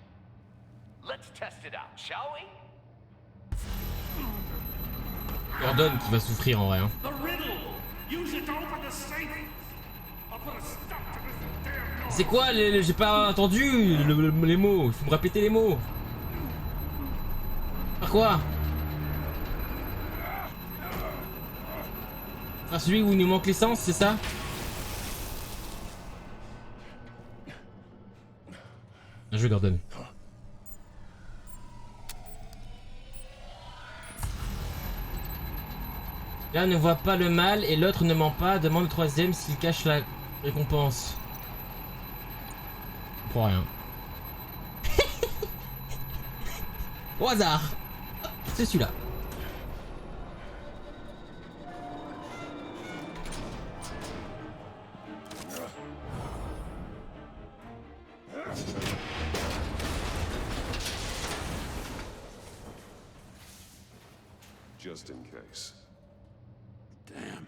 Let's test it out, shall we?
Gordon qui va souffrir en vrai. Hein.
The riddle! Use it to open the safe! I'll put a stop to this damn noise!
C'est quoi j'ai pas entendu les mots. Il faut me répéter les mots. Par quoi? Ah, celui où il nous manque l'essence, c'est ça? Bien joué, Gordon. L'un ne voit pas le mal et l'autre ne ment pas. Demande le troisième s'il cache la récompense. Je comprends rien. Au hasard. C'est celui-là.
Just in case.
Damn.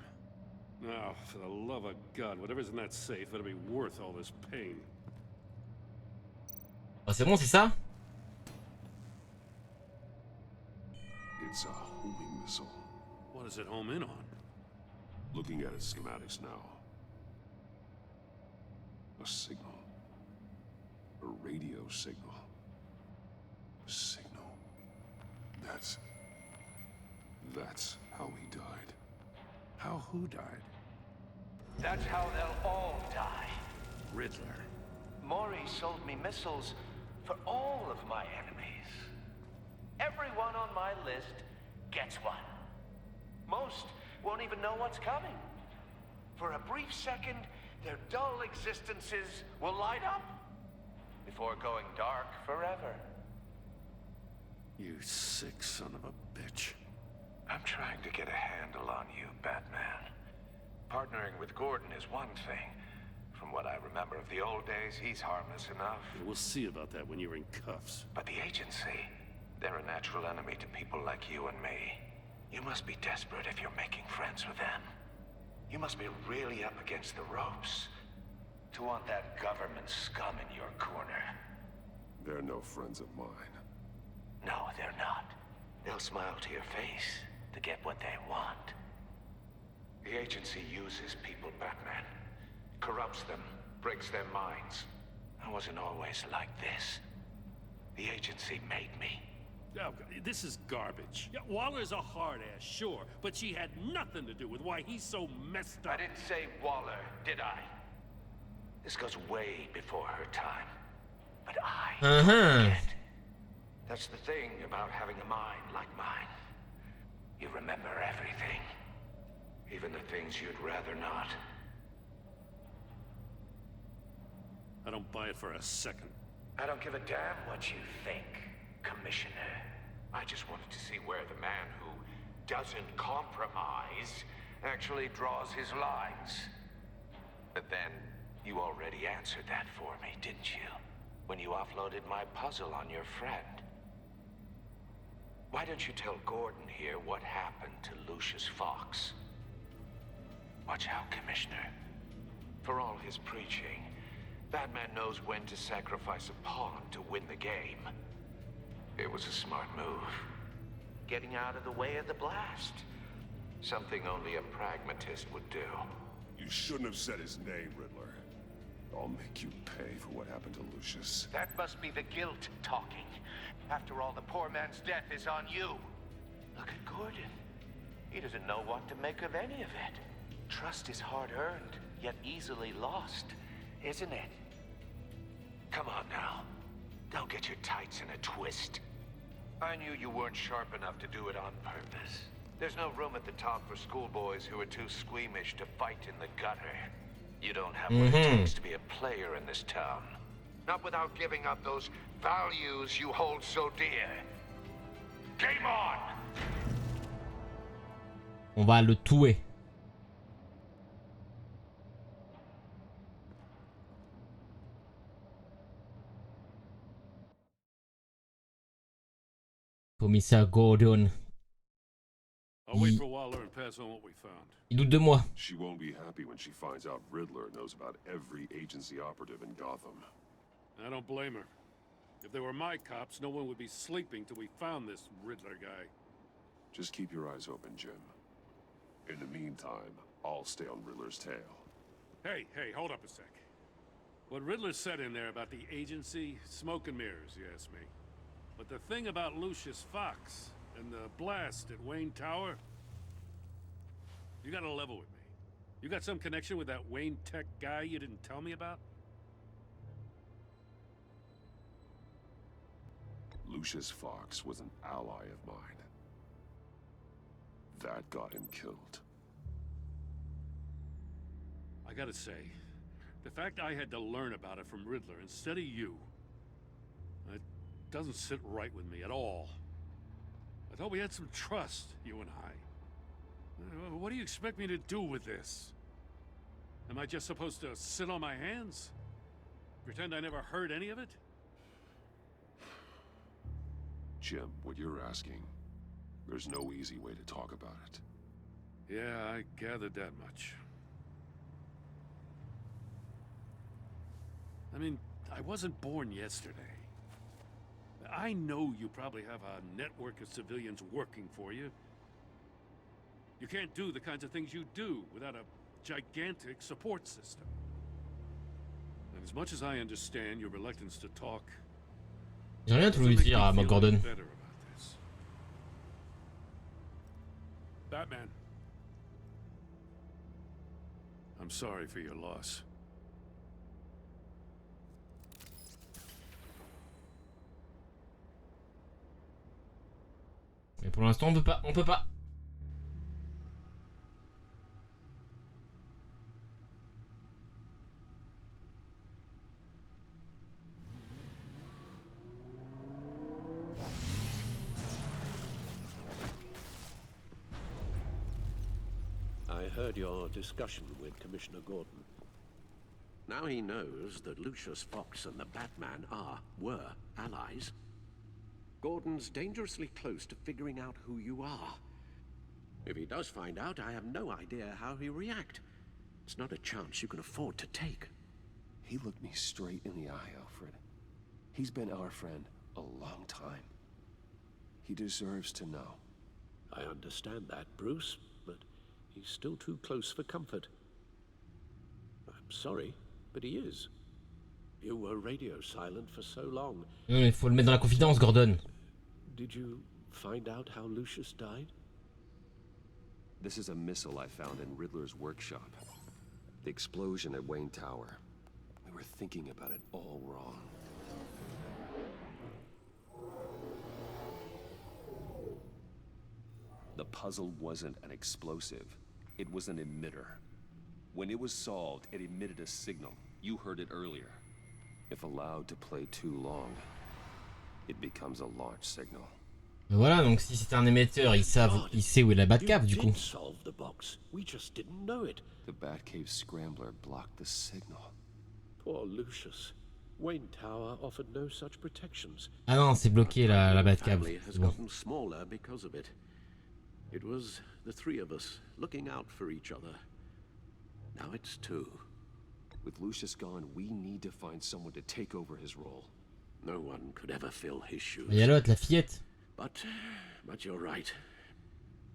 Now, for the love of God, whatever's in that safe better be worth all this pain.
Oh, c'est bon, c'est ça?
It's a homing missile.
What does it home in on?
Looking at its schematics now. A signal. A radio signal. A signal. That's how he died.
How who died?
That's how they'll all die.
Riddler.
Maury sold me missiles for all of my enemies. Everyone on my list gets one. Most won't even know what's coming. For a brief second, their dull existences will light up before going dark forever.
You sick son of a bitch.
I'm trying to get a handle on you, Batman. Partnering with Gordon is one thing. From what I remember of the old days, he's harmless enough.
We'll see about that when you're in cuffs.
But the agency, They're a natural enemy to people like you and me. You must be desperate if you're making friends with them. You must be really up against the ropes to want that government scum in your corner.
They're no friends of mine.
No, they're not. They'll smile to your face to get what they want. The agency uses people, Batman. Corrupts them, breaks their minds. I wasn't always like this. The agency made me.
Oh, this is garbage. Yeah, Waller's a hard-ass, sure, but she had nothing to do with why he's so messed up.
I didn't say Waller, did I? This goes way before her time. But I don't forget. That's the thing about having a mind like mine. You remember everything. Even the things you'd rather not.
I don't buy it for a second.
I don't give a damn what you think, Commissioner. I just wanted to see where the man who doesn't compromise actually draws his lines. But then, you already answered that for me, didn't you? When you offloaded my puzzle on your friend. Why don't you tell Gordon here what happened to Lucius Fox? Watch out, Commissioner. For all his preaching, Batman knows when to sacrifice a pawn to win the game. It was a smart move. Getting out of the way of the blast. Something only a pragmatist would do.
You shouldn't have said his name, Riddler. I'll make you pay for what happened to Lucius.
That must be the guilt talking. After all, the poor man's death is on you. Look at Gordon. He doesn't know what to make of any of it. Trust is hard-earned, yet easily lost, isn't it? Come on now. Don't get your tights in a twist. I knew you weren't sharp enough to do it on purpose. There's no room at the top for schoolboys who are too squeamish to fight in the gutter. You don't have what it takes to be a player in this town. Not without giving up those values you hold so dear. Game on!
On va le tuer. Commissaire Gordon.
I'll wait for Waller and pass on what we found.
Il doute de moi.
She won't be happy when she finds out Riddler knows about every agency operative in Gotham.
I don't blame her. If they were my cops, no one would be sleeping till we found this Riddler guy.
Just keep your eyes open, Jim. In the meantime, I'll stay on Riddler's tail.
Hey, hold up a sec. What Riddler said in there about the agency, smoke and mirrors, you ask me. But the thing about Lucius Fox and the blast at Wayne Tower, you gotta level with me. You got some connection with that Wayne Tech guy you didn't tell me about?
Lucius Fox was an ally of mine. That got him killed.
I gotta say, the fact I had to learn about it from Riddler instead of you, it doesn't sit right with me at all. I thought we had some trust, you and I. What do you expect me to do with this? Am I just supposed to sit on my hands? Pretend I never heard any of it?
Jim, what you're asking, there's no easy way to talk about it.
Yeah, I gathered that much. I mean, I wasn't born yesterday. I know you probably have a network of civilians working for you. You can't do the kinds of things you do without a gigantic support system. And as much as I understand your reluctance to talk,
j'ai rien à lui dire à Gordon.
Batman, I'm sorry for your loss.
Mais pour l'instant, on peut pas.
I heard your discussion with Commissioner Gordon. Now he knows that Lucius Fox and the Batman were allies. Gordon's dangerously close to figuring out who you are. If he does find out, I have no idea how he'll react. It's not a chance you can afford to take.
He looked me straight in the eye, Alfred. He's been our friend a long time. He deserves to know.
I understand that, Bruce, but he's still too close for comfort. I'm sorry, but he is. You were radio silent for so long.
Non mais faut le mettre dans la confidence, Gordon.
Did you find out how Lucius died?
This is a missile I found in Riddler's workshop. The explosion at Wayne Tower. We were thinking about it all wrong. The puzzle wasn't an explosive. It was an emitter. When it was solved, it emitted a signal. You heard it earlier. If allowed to play too long, it becomes a launch signal.
Voilà, donc si c'est un émetteur, il sait où est la Batcave du coup.
Solve the box. We just didn't know it.
The Batcave scrambler blocked the signal.
Poor Lucius. Wayne Tower offered no such protections.
Ah non, c'est bloqué la Batcave.
Family has gotten smaller because of it. It was the three of us looking out for each other. Now it's two.
With Lucius gone, we need to find someone to take over his role.
No one could ever fill his shoes.
Il y a l'autre, la fillette.
But you're right.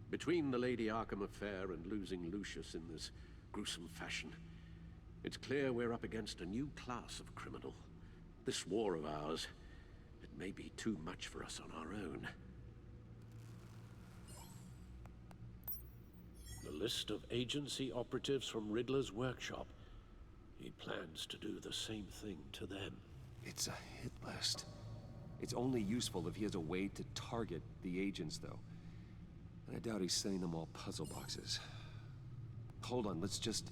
Between the Lady Arkham affair and losing Lucius in this gruesome fashion, it's clear we're up against a new class of criminal. This war of ours, it may be too much for us on our own. The list of agency operatives from Riddler's workshop. He plans to do the same thing to them.
It's a hit list. It's only useful if he has a way to target the agents, though. And I doubt he's sending them all puzzle boxes. Hold on, let's just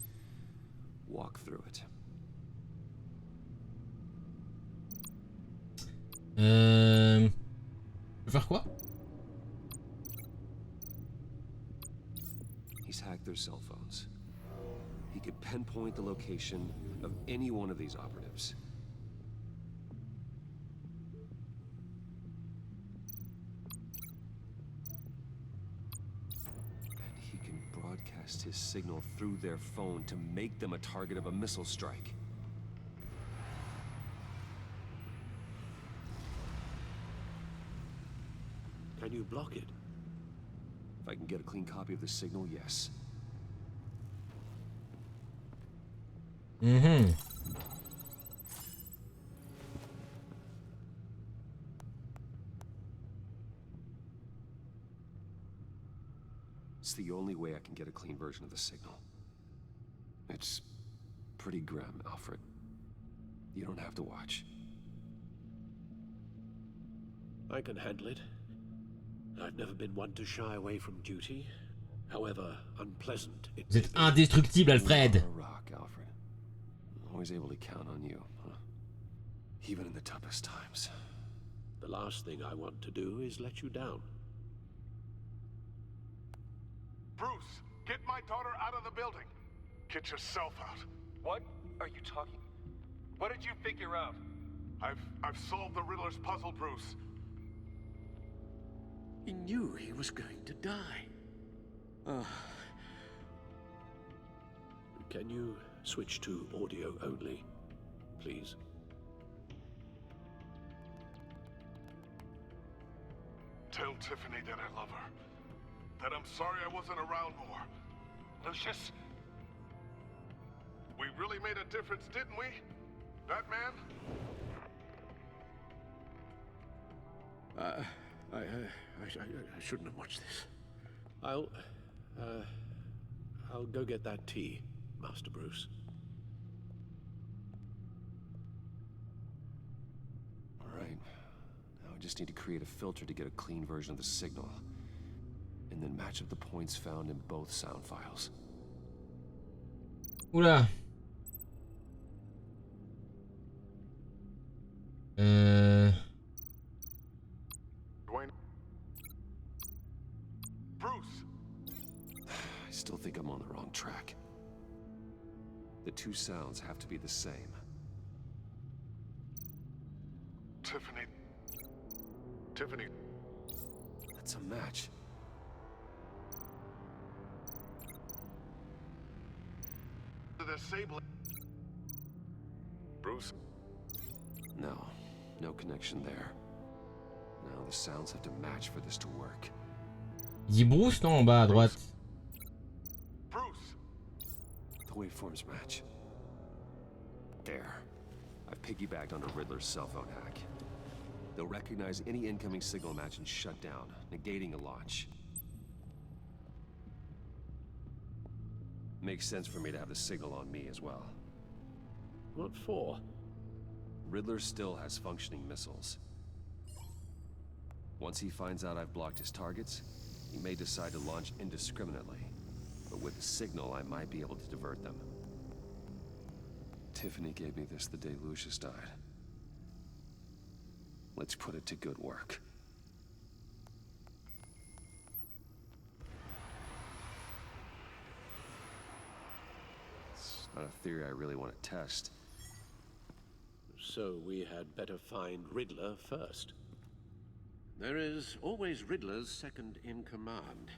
walk through it.
Je vais faire quoi?
He's hacked their cell phones. He could pinpoint the location of any one of these operatives. And he can broadcast his signal through their phone to make them a target of a missile strike.
Can you block it?
If I can get a clean copy of the signal, yes.
Mm-hmm.
It's the only way I can get a clean version of the signal. It's pretty grim, Alfred. You don't have to watch.
I can handle it. I've never been one to shy away from duty, however unpleasant it
Vous êtes indestructible, Alfred.
You're a rock, Alfred. Always able to count on you, huh? Even in the toughest times.
The last thing I want to do is let you down.
Bruce, get my daughter out of the building. Get yourself out.
What are you talking? What did you figure out?
I've solved the Riddler's puzzle, Bruce.
He knew he was going to die. Can you switch to audio only, please?
Tell Tiffany that I love her. That I'm sorry I wasn't around more. Lucius? We really made a difference, didn't we? Batman?
I shouldn't have watched this. I'll go get that tea, Master Bruce.
All right. Now I just need to create a filter to get a clean version of the signal. And then match up the points found in both sound files.
Oula.
Dwayne. Bruce.
I still think I'm on the wrong track. The two sounds have to be the same.
Tiffany.
Tiffany.
That's a match.
Bruce?
No connection there. Now the sounds have to match for this to work.
Il dit Bruce, non, en bas à droite.
Bruce!
The waveforms match. There. I've piggybacked onto Riddler's cell phone hack. They'll recognize any incoming signal match and shut down, negating a launch. Makes sense for me to have the signal on me as well.
What for?
Riddler still has functioning missiles. Once he finds out I've blocked his targets, he may decide to launch indiscriminately. But with the signal, I might be able to divert them. Tiffany gave me this the day Lucius died. Let's put it to good work. It's not a theory I really want to test.
So we had better find Riddler first. There is always Riddler's second in command.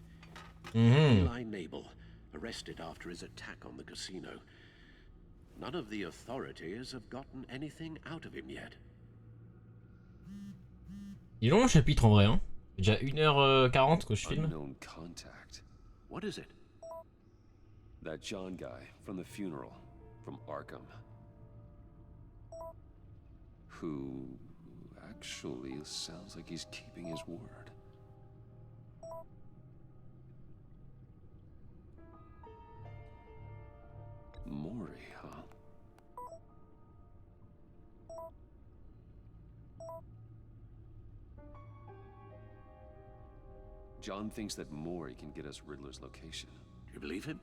Eli Nabel, arrested after his attack on the casino. None of the authorities have gotten anything out of him yet.
Il est long le chapitre en vrai, hein. Déjà 1h40 que je filme.
Unknown contact.
What is it?
That John guy from the funeral, from Arkham. Who actually sounds like he's keeping his word. Mori, huh? John thinks that Mori can get us Riddler's location.
Do you believe him?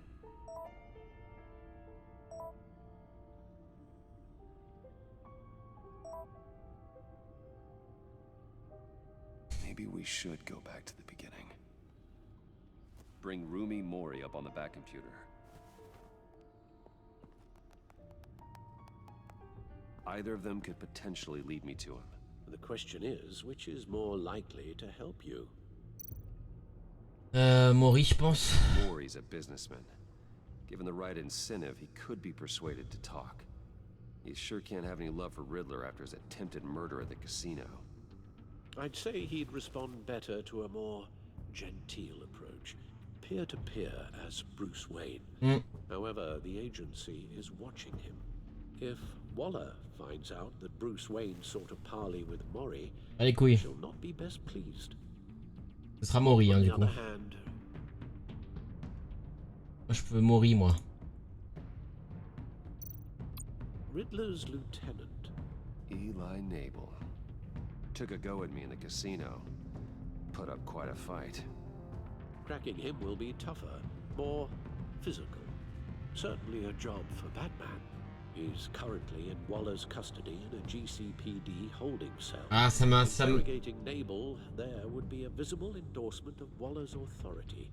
Maybe we should go back to the beginning. Bring Rumi Mori up on the back computer. Either of them could potentially lead me to him.
The question is, which is more likely to help you?
Mori, je pense.
Mori's a businessman. Given the right incentive, he could be persuaded to talk. He sure can't have any love for Riddler after his attempted murder at the casino.
I'd say he'd respond better to a more genteel approach, peer-to-peer as Bruce Wayne. However, the agency is watching him. If Waller finds out that Bruce Wayne sought a parley with Mori, she'll not be best pleased.
Ce sera Mori, hein,
On
du
the
coup.
other hand,
Moi, je peux Mori, moi.
Riddler's lieutenant,
Eli Nabel. Took a go at me in the casino. Put up quite a fight.
cracking him will be tougher, more physical. Certainly a job for Batman. He's currently in Waller's custody in a GCPD holding cell. Interrogating Nabel there would be a visible endorsement of Waller's authority.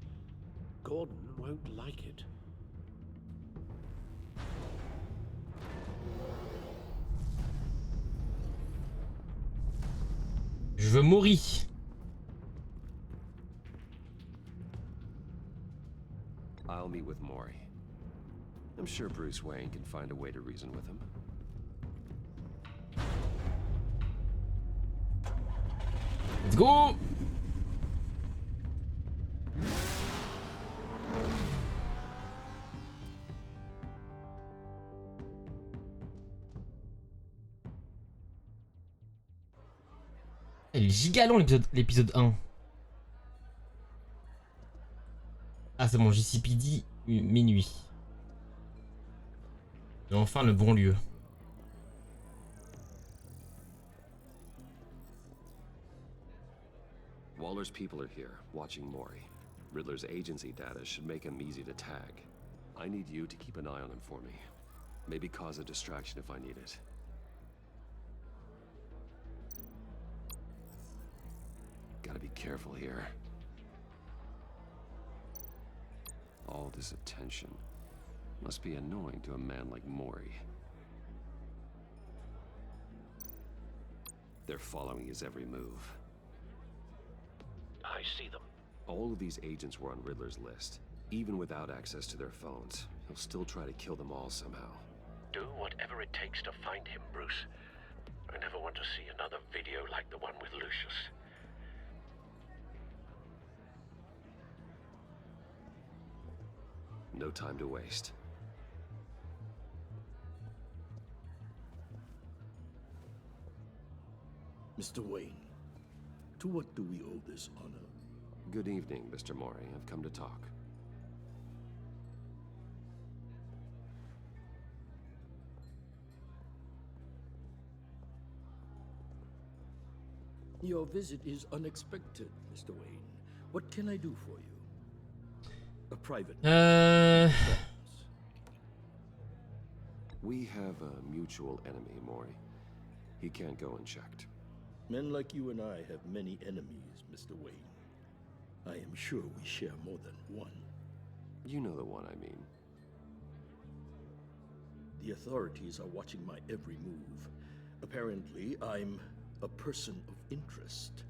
Gordon won't like it.
Je veux mourir.
I'll meet with Mori. I'm sure Bruce Wayne can find a way to reason with him.
Let's go! Il est giga long l'épisode 1. Ah c'est bon, JCPD minuit. Et enfin le bon lieu.
Waller's people are here, watching Mori. Riddler's agency data should make him easy to tag. I need you to keep an eye on him for me. Maybe cause a distraction if I need it. Gotta be careful here. All this attention must be annoying to a man like Mori. They're following his every move.
I see them.
All of these agents were on Riddler's list. Even without access to their phones, he'll still try to kill them all somehow.
Do whatever it takes to find him, Bruce. I never want to see another video like the one with Lucius.
No time to waste.
Mr. Wayne, to what do we owe this honor?
Good evening, Mr. Mori. I've come to talk.
Your visit is unexpected, Mr. Wayne. What can I do for you? A private...
We have a mutual enemy, Mori. He can't go unchecked.
Men like you and I have many enemies, Mr. Wayne. I am sure we share more than one.
You know the one I mean.
The authorities are watching my every move. Apparently, I'm a person of interest.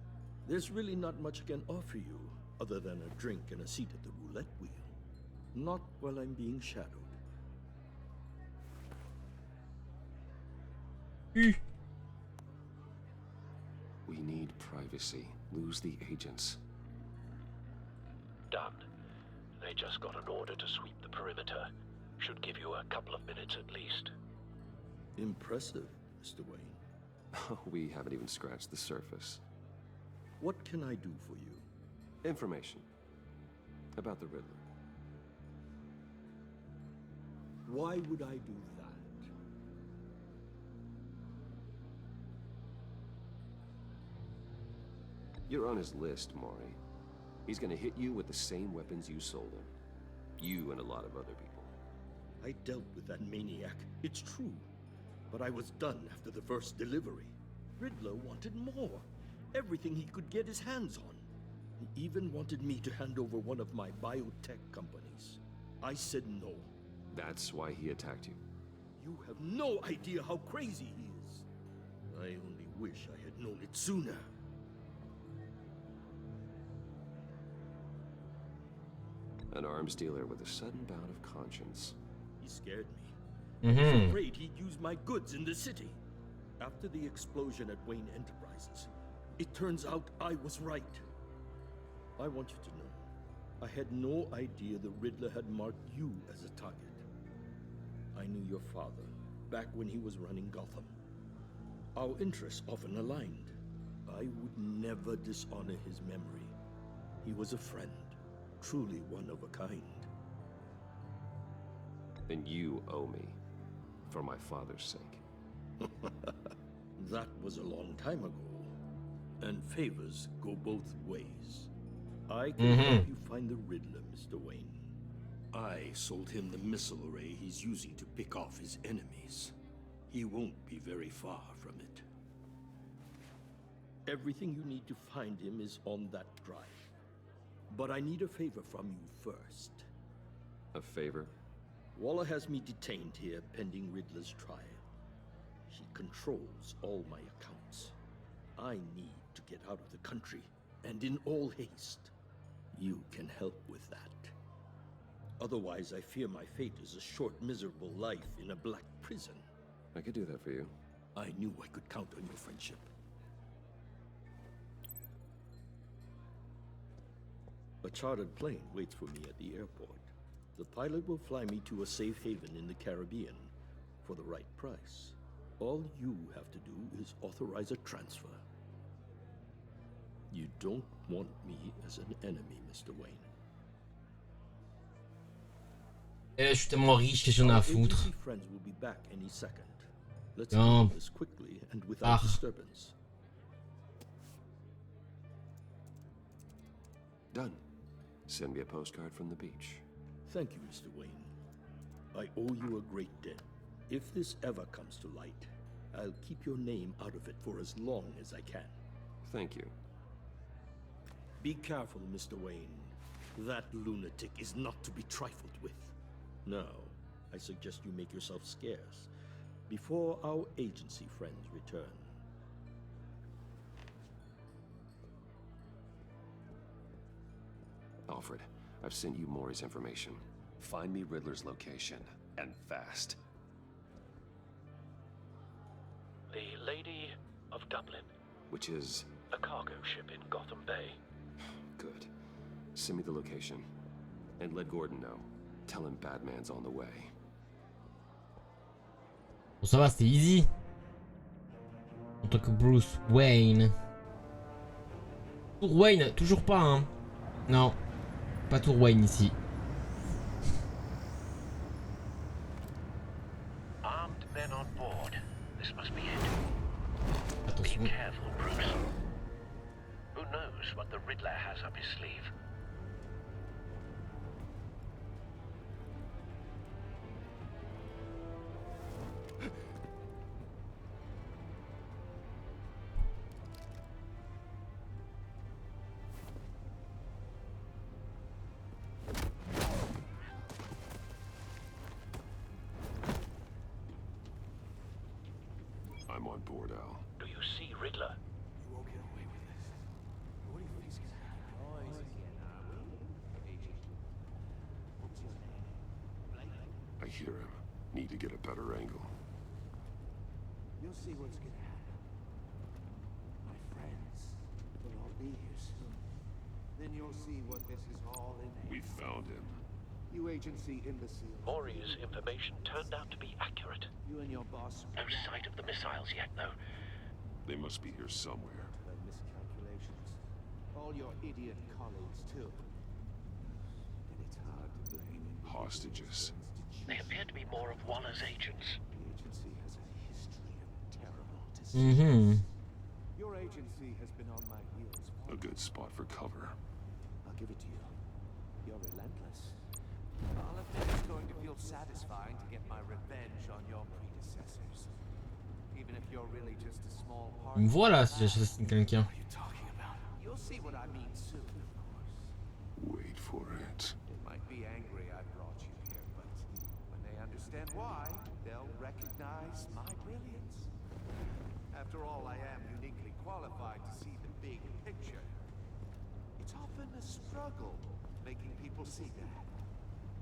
There's really not much I can offer you, other than a drink and a seat at the roulette wheel. Not while I'm being shadowed.
We need privacy. Lose the agents.
Done. They just got an order to sweep the perimeter. Should give you a couple of minutes at least.
Impressive, Mr. Wayne.
We haven't even scratched the surface.
What can I do for you?
Information. About the Riddler.
Why would I do that?
You're on his list, Mori. He's gonna hit you with the same weapons you sold him. You and a lot of other people.
I dealt with that maniac, it's true. But I was done after the first delivery. Riddler wanted more. Everything he could get his hands on. He even wanted me to hand over one of my biotech companies. I said no.
That's why he attacked you.
You have no idea how crazy he is. I only wish I had known it sooner.
An arms dealer with a sudden bout of conscience.
He scared me. I was afraid he'd use my goods in the city. After the explosion at Wayne Enterprises, it turns out I was right. I want you to know, I had no idea the Riddler had marked you as a target. I knew your father back when he was running Gotham. Our interests often aligned. I would never dishonor his memory. He was a friend, truly one of a kind.
Then you owe me, for my father's sake.
That was a long time ago, and favors go both ways. I can help you find the Riddler, Mr. Wayne. I sold him the missile array he's using to pick off his enemies. He won't be very far from it. Everything you need to find him is on that drive. But I need a favor from you first.
A favor?
Waller has me detained here pending Riddler's trial. She controls all my accounts. I need to get out of the country, and in all haste. You can help with that. Otherwise, I fear my fate is a short, miserable life in a black prison.
I could do that for you.
I knew I could count on your friendship. A chartered plane waits for me at the airport. The pilot will fly me to a safe haven in the Caribbean for the right price. All you have to do is authorize a transfer. You don't want me as an enemy, Mr. Wayne.
Je suis tellement riche que j'en ai à foutre.
Friends will be back any second. Let's
Non.
do this quickly and without disturbance.
Done. Send me a postcard from the beach.
Thank you, Mr. Wayne. I owe you a great debt. If this ever comes to light, I'll keep your name out of it for as long as I can.
Thank you.
Be careful, Mr. Wayne. That lunatic is not to be trifled with. Now, I suggest you make yourself scarce before our agency friends return.
Alfred, I've sent you Maury's information. Find me Riddler's location, and fast.
The Lady of Dublin.
Which is?
A cargo ship in Gotham Bay.
Good. Send me the location. And let Gordon know. Tell him Batman's on the way.
Bon, ça va, c'était easy. En tant que Bruce Wayne. Tour Wayne, toujours pas, hein. Non. Pas Tour Wayne ici.
Armed men on board. This must be it.
Attention.
Be careful, Bruce. Who knows what the Riddler has up his sleeve?
I'm on board, Al.
Do you see Riddler?
You won't get away with this. What do you think's gonna happen?
I hear him. Need to get a better angle.
You'll see what's gonna happen. My friends will all be here soon. Then you'll see what this is all in.
We found him.
You agency imbeciles.
Maury's information turned out to be accurate.
You and your boss.
No sight of the missiles yet, though.
They must be here somewhere.
The miscalculations. All your idiot colleagues, too. And it's hard to blame.
Hostages.
They appear to be more of Waller's agents.
The agency has a history of terrible decisions.
Mm-hmm.
Your agency has been on my heels.
A good spot for cover.
I'll give it to you. You're relentless. All of it is going to feel satisfying to get my revenge on your predecessors. Even if you're really just a small part.
Voilà, si j'assassine quelqu'un.
What are you talking about? You'll see what I mean soon, of course.
Wait for it.
They might be angry I brought you here, but when they understand why, they'll recognize my brilliance. After all, I am uniquely qualified to see the big picture. It's often a struggle making people see that.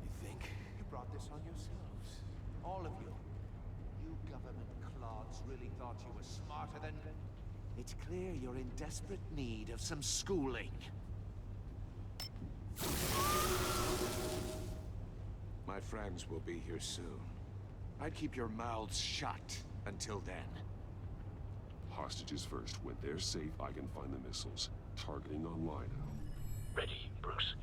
You think you brought this on yourselves? All of you. You government clods really thought you were smarter than... It's clear you're in desperate need of some schooling. My friends will be here soon. I'd keep your mouths shut until then.
Hostages first. When they're safe, I can find the missiles. Targeting online now.
Ready, Bruce.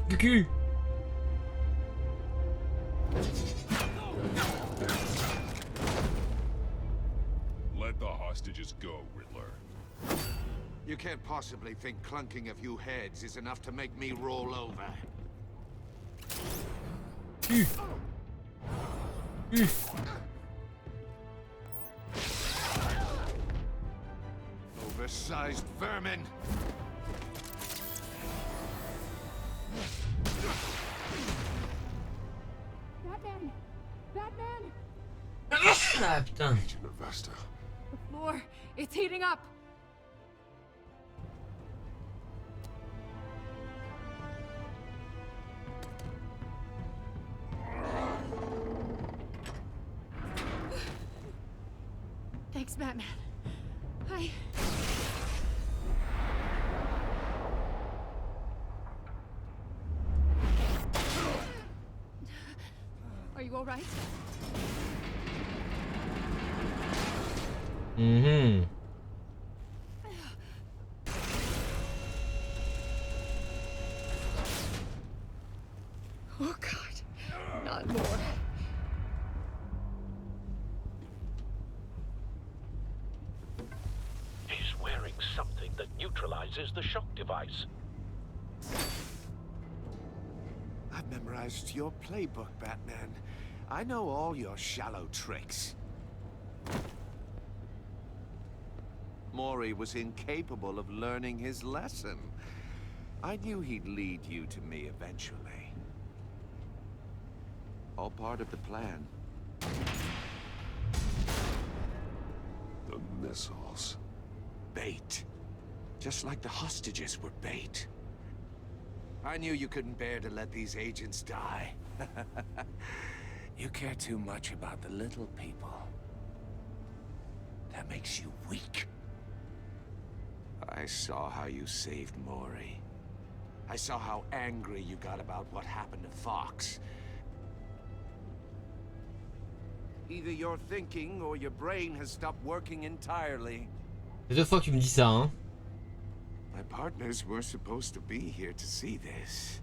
Cucu.
Let the hostages go, Riddler.
You can't possibly think clunking a few heads is enough to make me roll over. Oversized vermin!
Batman! Batman!
Ah putain.
Agent of Vesta.
The floor, it's heating up! Thanks, Batman. Are you all right?
Mm-hmm.
Oh God, not more.
He's wearing something that neutralizes the shock device.
I've memorized your playbook, Batman. I know all your shallow tricks. Maury was incapable of learning his lesson. I knew he'd lead you to me eventually. All part of the plan.
missiles.
Bait. Just like the hostages were bait. I knew you couldn't bear to let these agents die. You care too much about the little people. That makes you weak. I saw how you saved Maury. I saw how angry you got about what happened to Fox. Either your thinking or your brain has stopped working entirely.
C'est 2 fois que tu me dis ça, hein.
My partners were supposed to be here to see this.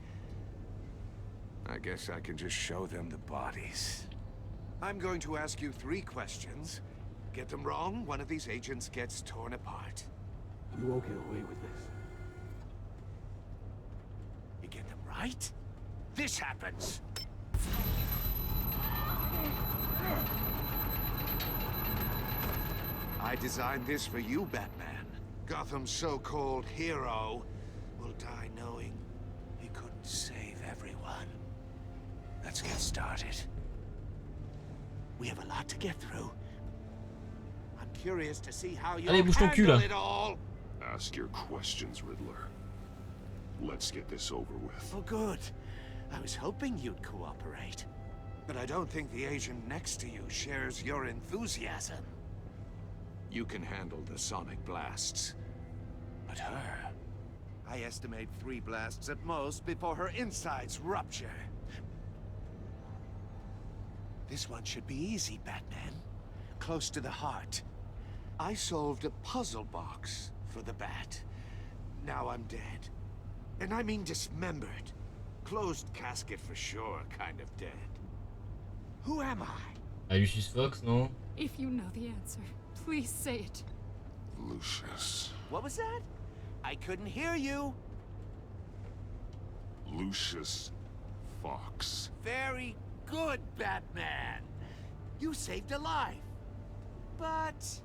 I guess I can just show them the bodies. I'm going to ask you 3 questions. Get them wrong, one of these agents gets torn apart.
You won't get away with this.
You get them right, this happens. I designed this for you, Batman. Gotham's so-called hero will die knowing he couldn't save everyone. Let's get started. We have a lot to get through. I'm curious to see how you handle it all.
Ask your questions, Riddler. Let's get this over with.
Oh, good. I was hoping you'd cooperate. But I don't think the agent next to you shares your enthusiasm. You can handle the sonic blasts. But her... I estimate 3 blasts at most before her insides rupture. This one should be easy, Batman. Close to the heart. I solved a puzzle box for the Bat. Now I'm dead. And I mean dismembered. Closed casket for sure, kind of dead. Who am I?
Lucius Fox, non?
If you know the answer, please say it.
Lucius.
What was that? I couldn't hear you.
Lucius Fox.
Very good, Batman. You saved a life. But...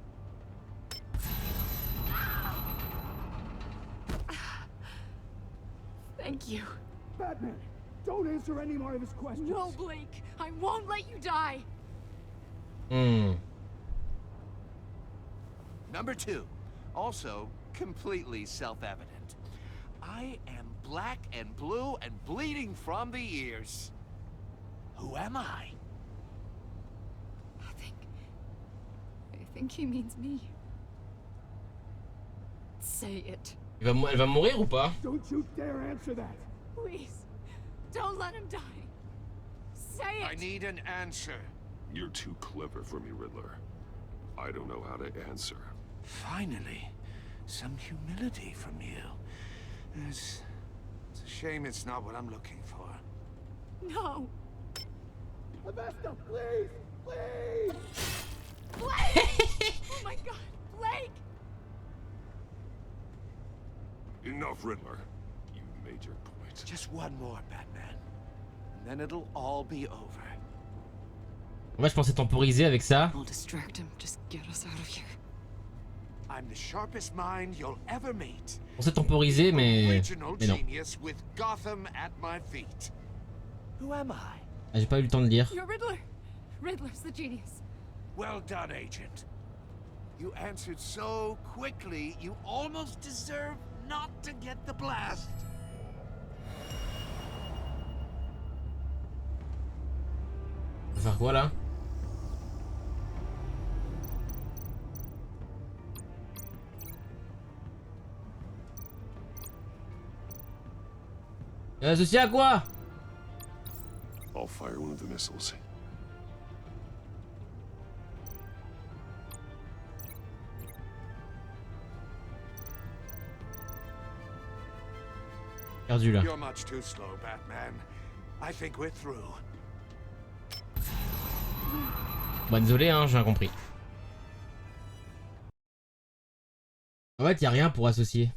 Thank you.
Batman, don't answer any more of his questions.
No, Blake. I won't let you die.
Number 2. Also, completely self-evident. I am black and blue and bleeding from the ears. Who am I?
I think he means me. Say it.
Elle va mourir ou pas?
Don't you dare answer that.
Please. Don't let him die. Say it.
I need an answer.
You're too clever for me, Riddler. I don't know how to answer.
Finally, some humility from you. It's a shame it's not what I'm looking for.
No.
Avesta, please! Please!
Blake! Oh my god, Blake!
Enough, Riddler. You've made your point.
Just one more, Batman. And then it'll all be over.
Moi je pensais temporiser avec ça.
I'll distract him. Just get us out of here.
I'm the sharpest mind you'll ever meet.
On s'est temporisé mais non.
Genius with Gotham at my feet. Who am I?
Ah, j'ai pas eu le temps de lire.
You're Riddler. Riddler's the genius.
Well done, Agent. You answered so quickly, you almost deserve not to get the blast.
On va faire quoi là? Associé à quoi?
I'll fire one of the missiles.
Perdu là.
You're much too slow, Batman. I think we're through.
Bon, désolé, hein, j'ai rien compris. En fait, y a rien pour associer.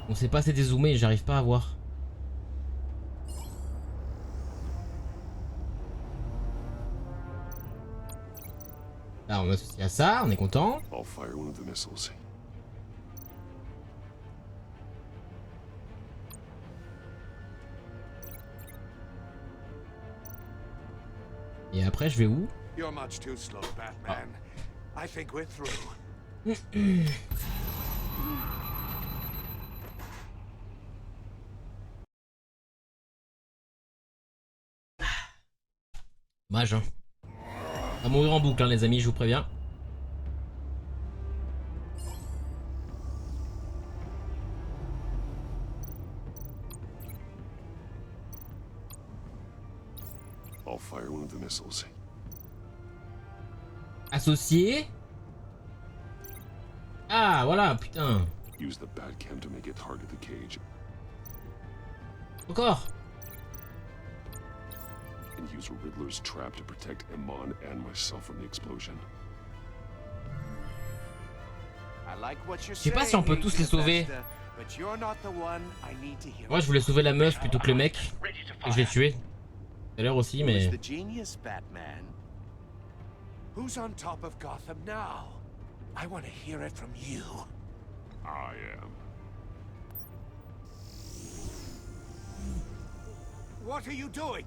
On sait pas, c'est dézoomé, j'arrive pas à voir. Là, on associe à ça, on est content.
I'll fire one of the missiles.
Et après, je vais où?
You're much too slow, Batman.
I think we're through.
Dommage, hein. On va mourir en boucle, hein, les amis, je vous préviens.
I'll fire one of the missiles.
Associé. Ah, voilà, putain.
Use the bat cam to make it target the cage.
Encore.
And use Riddler's trap to protect Iman and myself from the explosion.
Je sais pas si on peut tous les sauver. Moi, je voulais sauver la meuf plutôt que le mec. Et je l'ai tué. Tout à l'heure aussi, mais...
Who's on top of Gotham now? I want to hear it from you.
I am.
What are you doing?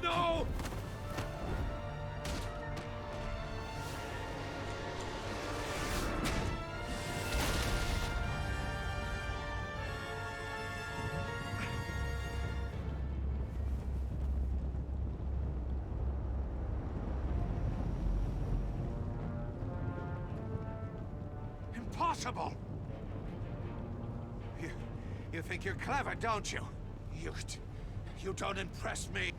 No! Impossible! You think you're clever, don't you? You don't impress me.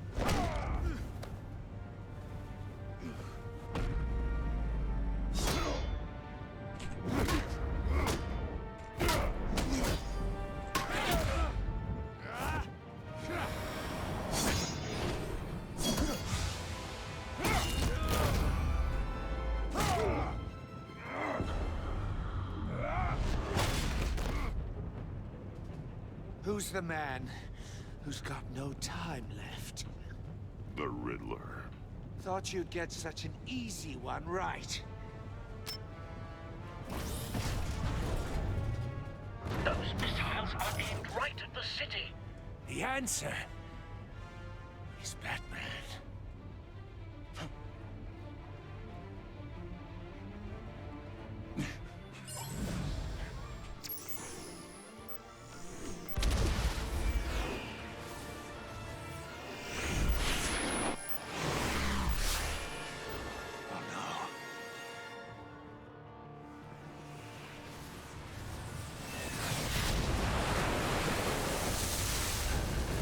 Who's the man who's got no time left?
The Riddler.
Thought you'd get such an easy one right.
Those missiles are aimed right at the city.
The answer is Batman.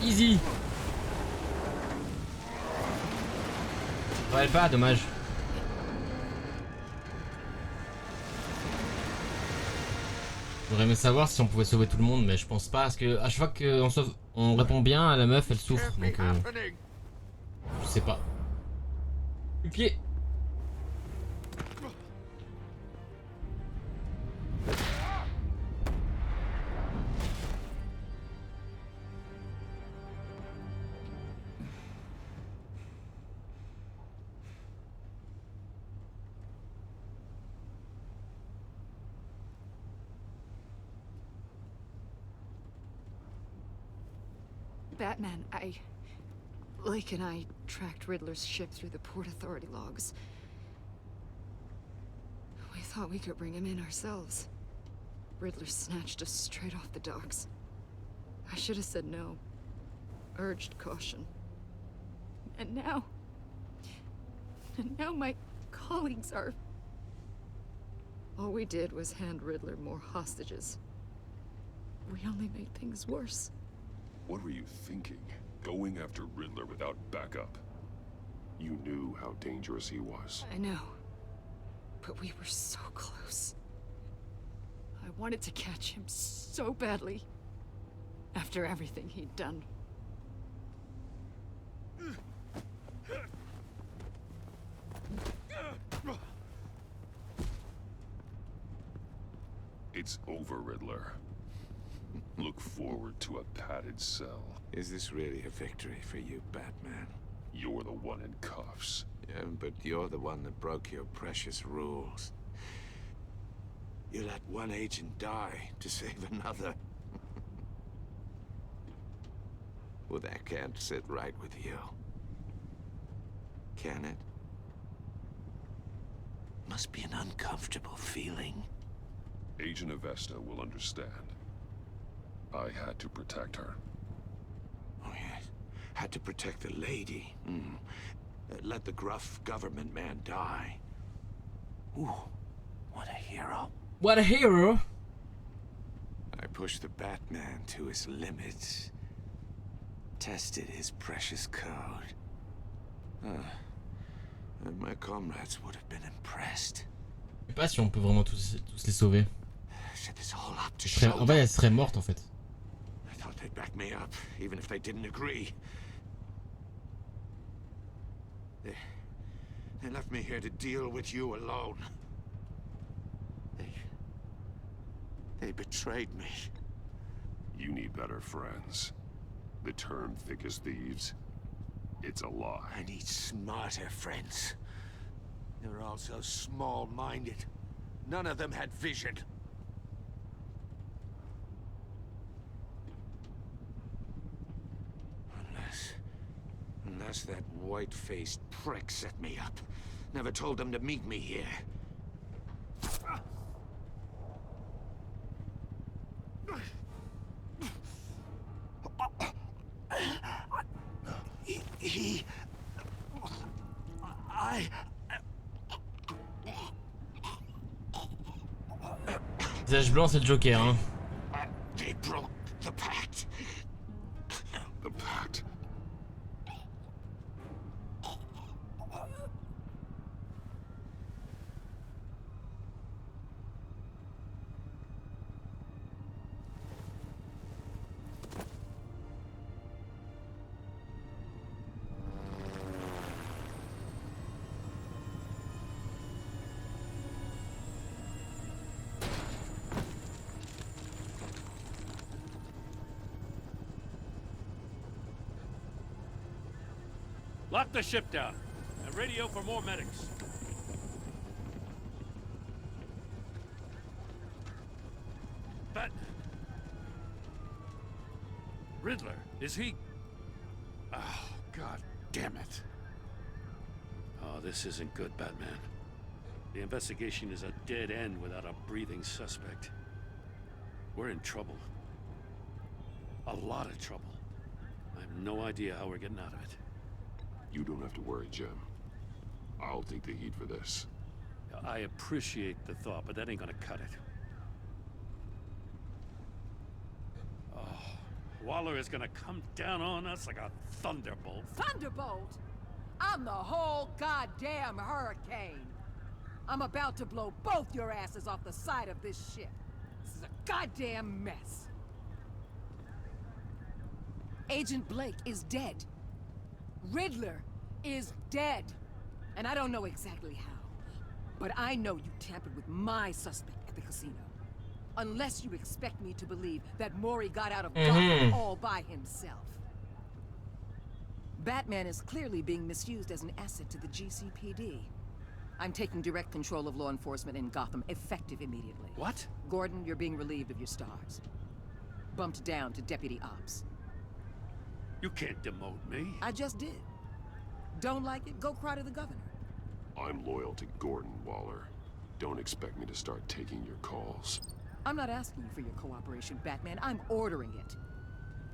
Easy. Ouais, pas, dommage. J'aurais aimé savoir si on pouvait sauver tout le monde, mais je pense pas, parce que à chaque fois qu'on sauve, on répond bien, la meuf elle souffre, donc je sais pas. Du pied.
Batman, Lake and I tracked Riddler's ship through the Port Authority logs. We thought we could bring him in ourselves. Riddler snatched us straight off the docks. I should have said no. Urged caution. And now my colleagues are... All we did was hand Riddler more hostages. We only made things worse.
What were you thinking? Going after Riddler without backup? You knew how dangerous he was.
I know. But we were so close. I wanted to catch him so badly. After everything he'd done.
It's over, Riddler. Look forward to a padded cell.
Is this really a victory for you, Batman?
You're the one in cuffs.
Yeah, but you're the one that broke your precious rules. You let one agent die to save another. Well, that can't sit right with you. Can it? Must be an uncomfortable feeling.
Agent Avesta will understand. I had to protect her.
Oh, yes. Had to protect the lady. Let the gruff government man die. Ooh, what a hero.
What a hero!
I pushed the Batman to his limits. Tested his precious code. And my comrades would have been impressed.
Je sais pas si on peut vraiment tous les sauver.
Set this all up to
En
show
fait, elle serait morte en fait.
I thought they'd back me up, even if they didn't agree. They left me here to deal with you alone. They betrayed me.
You need better friends. The term thick as thieves, it's a lie.
I need smarter friends. They're all so small-minded. None of them had vision. Unless that white-faced prick set me up. Never told them to meet me here.
Visage blanc, c'est le Joker, hein.
They broke the pact.
The pact?
Lock the ship down and radio for more medics. But Riddler, is he? Oh, God damn it. Oh, this isn't good, Batman. The investigation is a dead end without a breathing suspect. We're in trouble. A lot of trouble. I have no idea how we're getting out of it.
You don't have to worry, Jim. I'll take the heat for this.
I appreciate the thought, but that ain't gonna cut it. Oh, Waller is gonna come down on us like a thunderbolt.
Thunderbolt? I'm the whole goddamn hurricane. I'm about to blow both your asses off the side of this ship. This is a goddamn mess. Agent Blake is dead. Riddler is dead. And I don't know exactly how. But I know you tampered with my suspect at the casino. Unless you expect me to believe that Mori got out of Gotham all by himself. Batman is clearly being misused as an asset to the GCPD. I'm taking direct control of law enforcement in Gotham, effective immediately.
What?
Gordon, you're being relieved of your stars. Bumped down to Deputy Ops.
You can't demote me.
I just did. Don't like it? Go cry to the governor.
I'm loyal to Gordon, Waller. Don't expect me to start taking your calls.
I'm not asking you for your cooperation, Batman. I'm ordering it.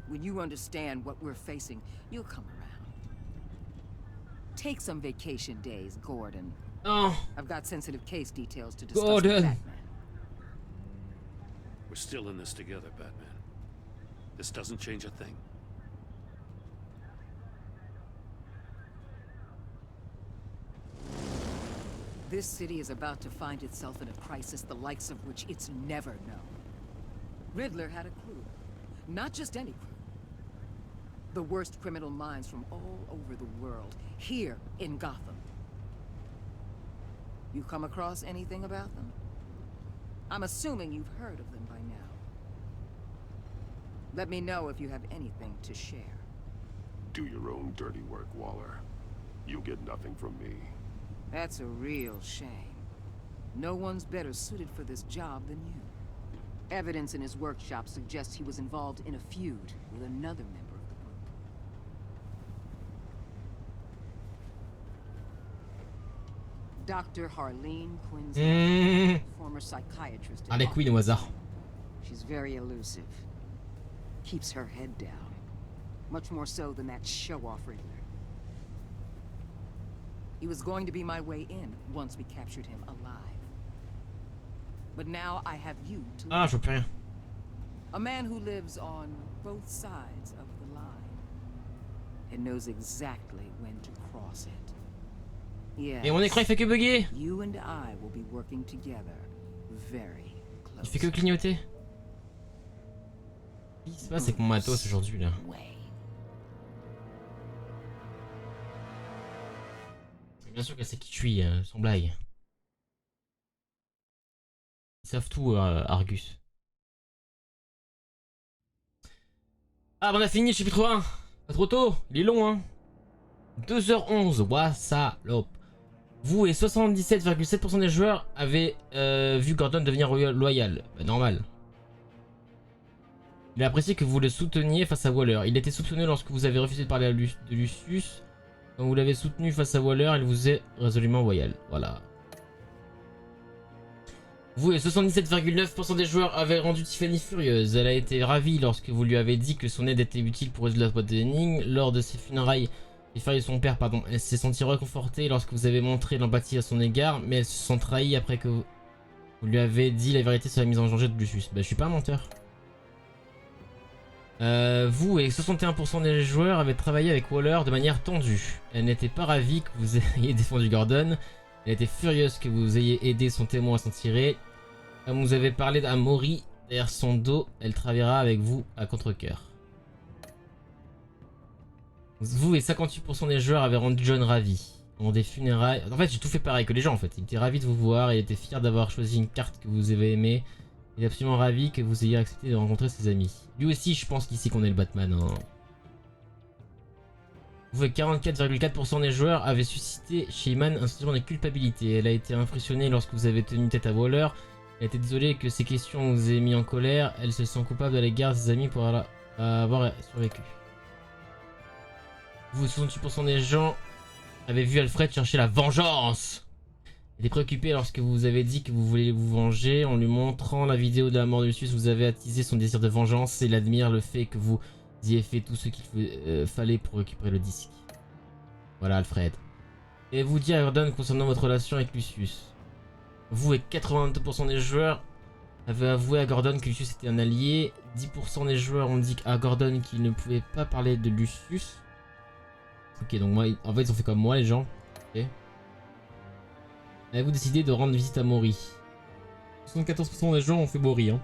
When you understand what we're facing, you'll come around. Take some vacation days, Gordon.
Oh.
I've got sensitive case details to discuss
Gordon.
with Batman.
We're still in this together, Batman. This doesn't change a thing.
This city is about to find itself in a crisis the likes of which it's never known. Riddler had a crew. Not just any crew. The worst criminal minds from all over the world, here in Gotham. You come across anything about them? I'm assuming you've heard of them by now. Let me know if you have anything to share.
Do your own dirty work, Waller. You'll get nothing from me.
That's a real shame. No one's better suited for this job than you. Evidence in his workshop suggests he was involved in a feud with another member of the group. Dr. Harleen Quinzel, former psychiatrist.
Allez, Queen au hasard.
She's very elusive. Keeps her head down. Much more so than that show-off Riddler. He was going to be my way in once we captured him alive. But now I have you to
Ah, je vois plus rien.
a man who lives on both sides of the line and knows exactly when to cross it. Yes.
Et mon écran il fait que bugger.
You and I will be working together very close.
Il fait que clignoter. Ce qui se passe avec mon matos aujourd'hui là? Bien sûr qu'elle sait qui je suis, sans blague. Ils savent tout, Argus. Ah, bah on a fini le chapitre 1. Pas trop tôt, il est long, hein. 2h11, ouah, salope. Vous et 77,7% des joueurs avaient vu Gordon devenir loyal. Bah, normal. Il a apprécié que vous le souteniez face à Waller. Il était soupçonné lorsque vous avez refusé de parler de Lucius. Quand vous l'avez soutenu face à Waller, il vous est résolument loyal. Voilà. Vous et 77,9% des joueurs avaient rendu Tiffany furieuse. Elle a été ravie lorsque vous lui avez dit que son aide était utile pour résoudre la boîte d'énigmes. Lors de ses funérailles et fériés de son père, pardon, elle s'est sentie réconfortée lorsque vous avez montré l'empathie à son égard, mais elle se sent trahie après que vous lui avez dit la vérité sur la mise en danger de Lucius. Bah, je suis pas un menteur. Vous et 61% des joueurs avaient travaillé avec Waller de manière tendue. Elle n'était pas ravie que vous ayez défendu Gordon. Elle était furieuse que vous ayez aidé son témoin à s'en tirer. Comme vous avez parlé à Maury derrière son dos, elle travaillera avec vous à contre-cœur. Vous et 58% des joueurs avaient rendu John ravi. Dans des funérailles... En fait, j'ai tout fait pareil que les gens en fait. Il était ravi de vous voir, il était fier d'avoir choisi une carte que vous avez aimée. Il est absolument ravi que vous ayez accepté de rencontrer ses amis. Lui aussi, je pense qu'ici qu'on est le Batman. Hein. Vous et 44,4% des joueurs avaient suscité chez Iman un sentiment de culpabilité. Elle a été impressionnée lorsque vous avez tenu tête à Waller. Elle était désolée que ces questions vous aient mis en colère. Elle se sent coupable à l'égard de ses amis pour avoir survécu. Vous, 68% des gens avaient vu Alfred chercher la vengeance. Il est préoccupé lorsque vous avez dit que vous voulez vous venger. En lui montrant la vidéo de la mort de Lucius, vous avez attisé son désir de vengeance et il admire le fait que vous ayez fait tout ce qu'il fallait pour récupérer le disque. Voilà Alfred. Et vous dit à Gordon concernant votre relation avec Lucius. Vous et 82% des joueurs avaient avoué à Gordon que Lucius était un allié. 10% des joueurs ont dit à Gordon qu'ils ne pouvaient pas parler de Lucius. Ok, donc moi, en fait ils ont fait comme moi les gens. Ok. Avez-vous décidé de rendre visite à Maury? 74% des gens ont fait Maury. Hein.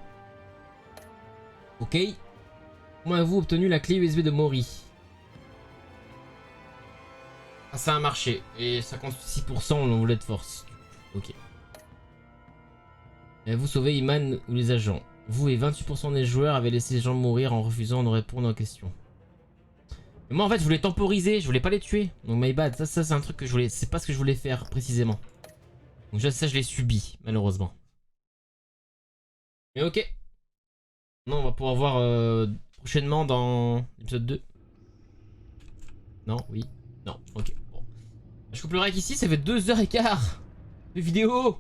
Ok. Comment avez-vous obtenu la clé USB de Maury? Ah, ça a marché. Et 56% l'ont voulu de force. Ok. Avez-vous sauvé Iman ou les agents? Vous et 28% des joueurs avaient laissé les gens mourir en refusant de répondre aux questions. Mais moi en fait je voulais temporiser, je voulais pas les tuer. Donc my bad, ça c'est un truc que je voulais. C'est pas ce que je voulais faire précisément. Donc ça je l'ai subi, malheureusement. Mais ok. Non, on va pouvoir voir prochainement dans l'épisode 2. Non, oui. Non, ok. Bon. Je coupe le rec ici, ça fait 2h15 de vidéo.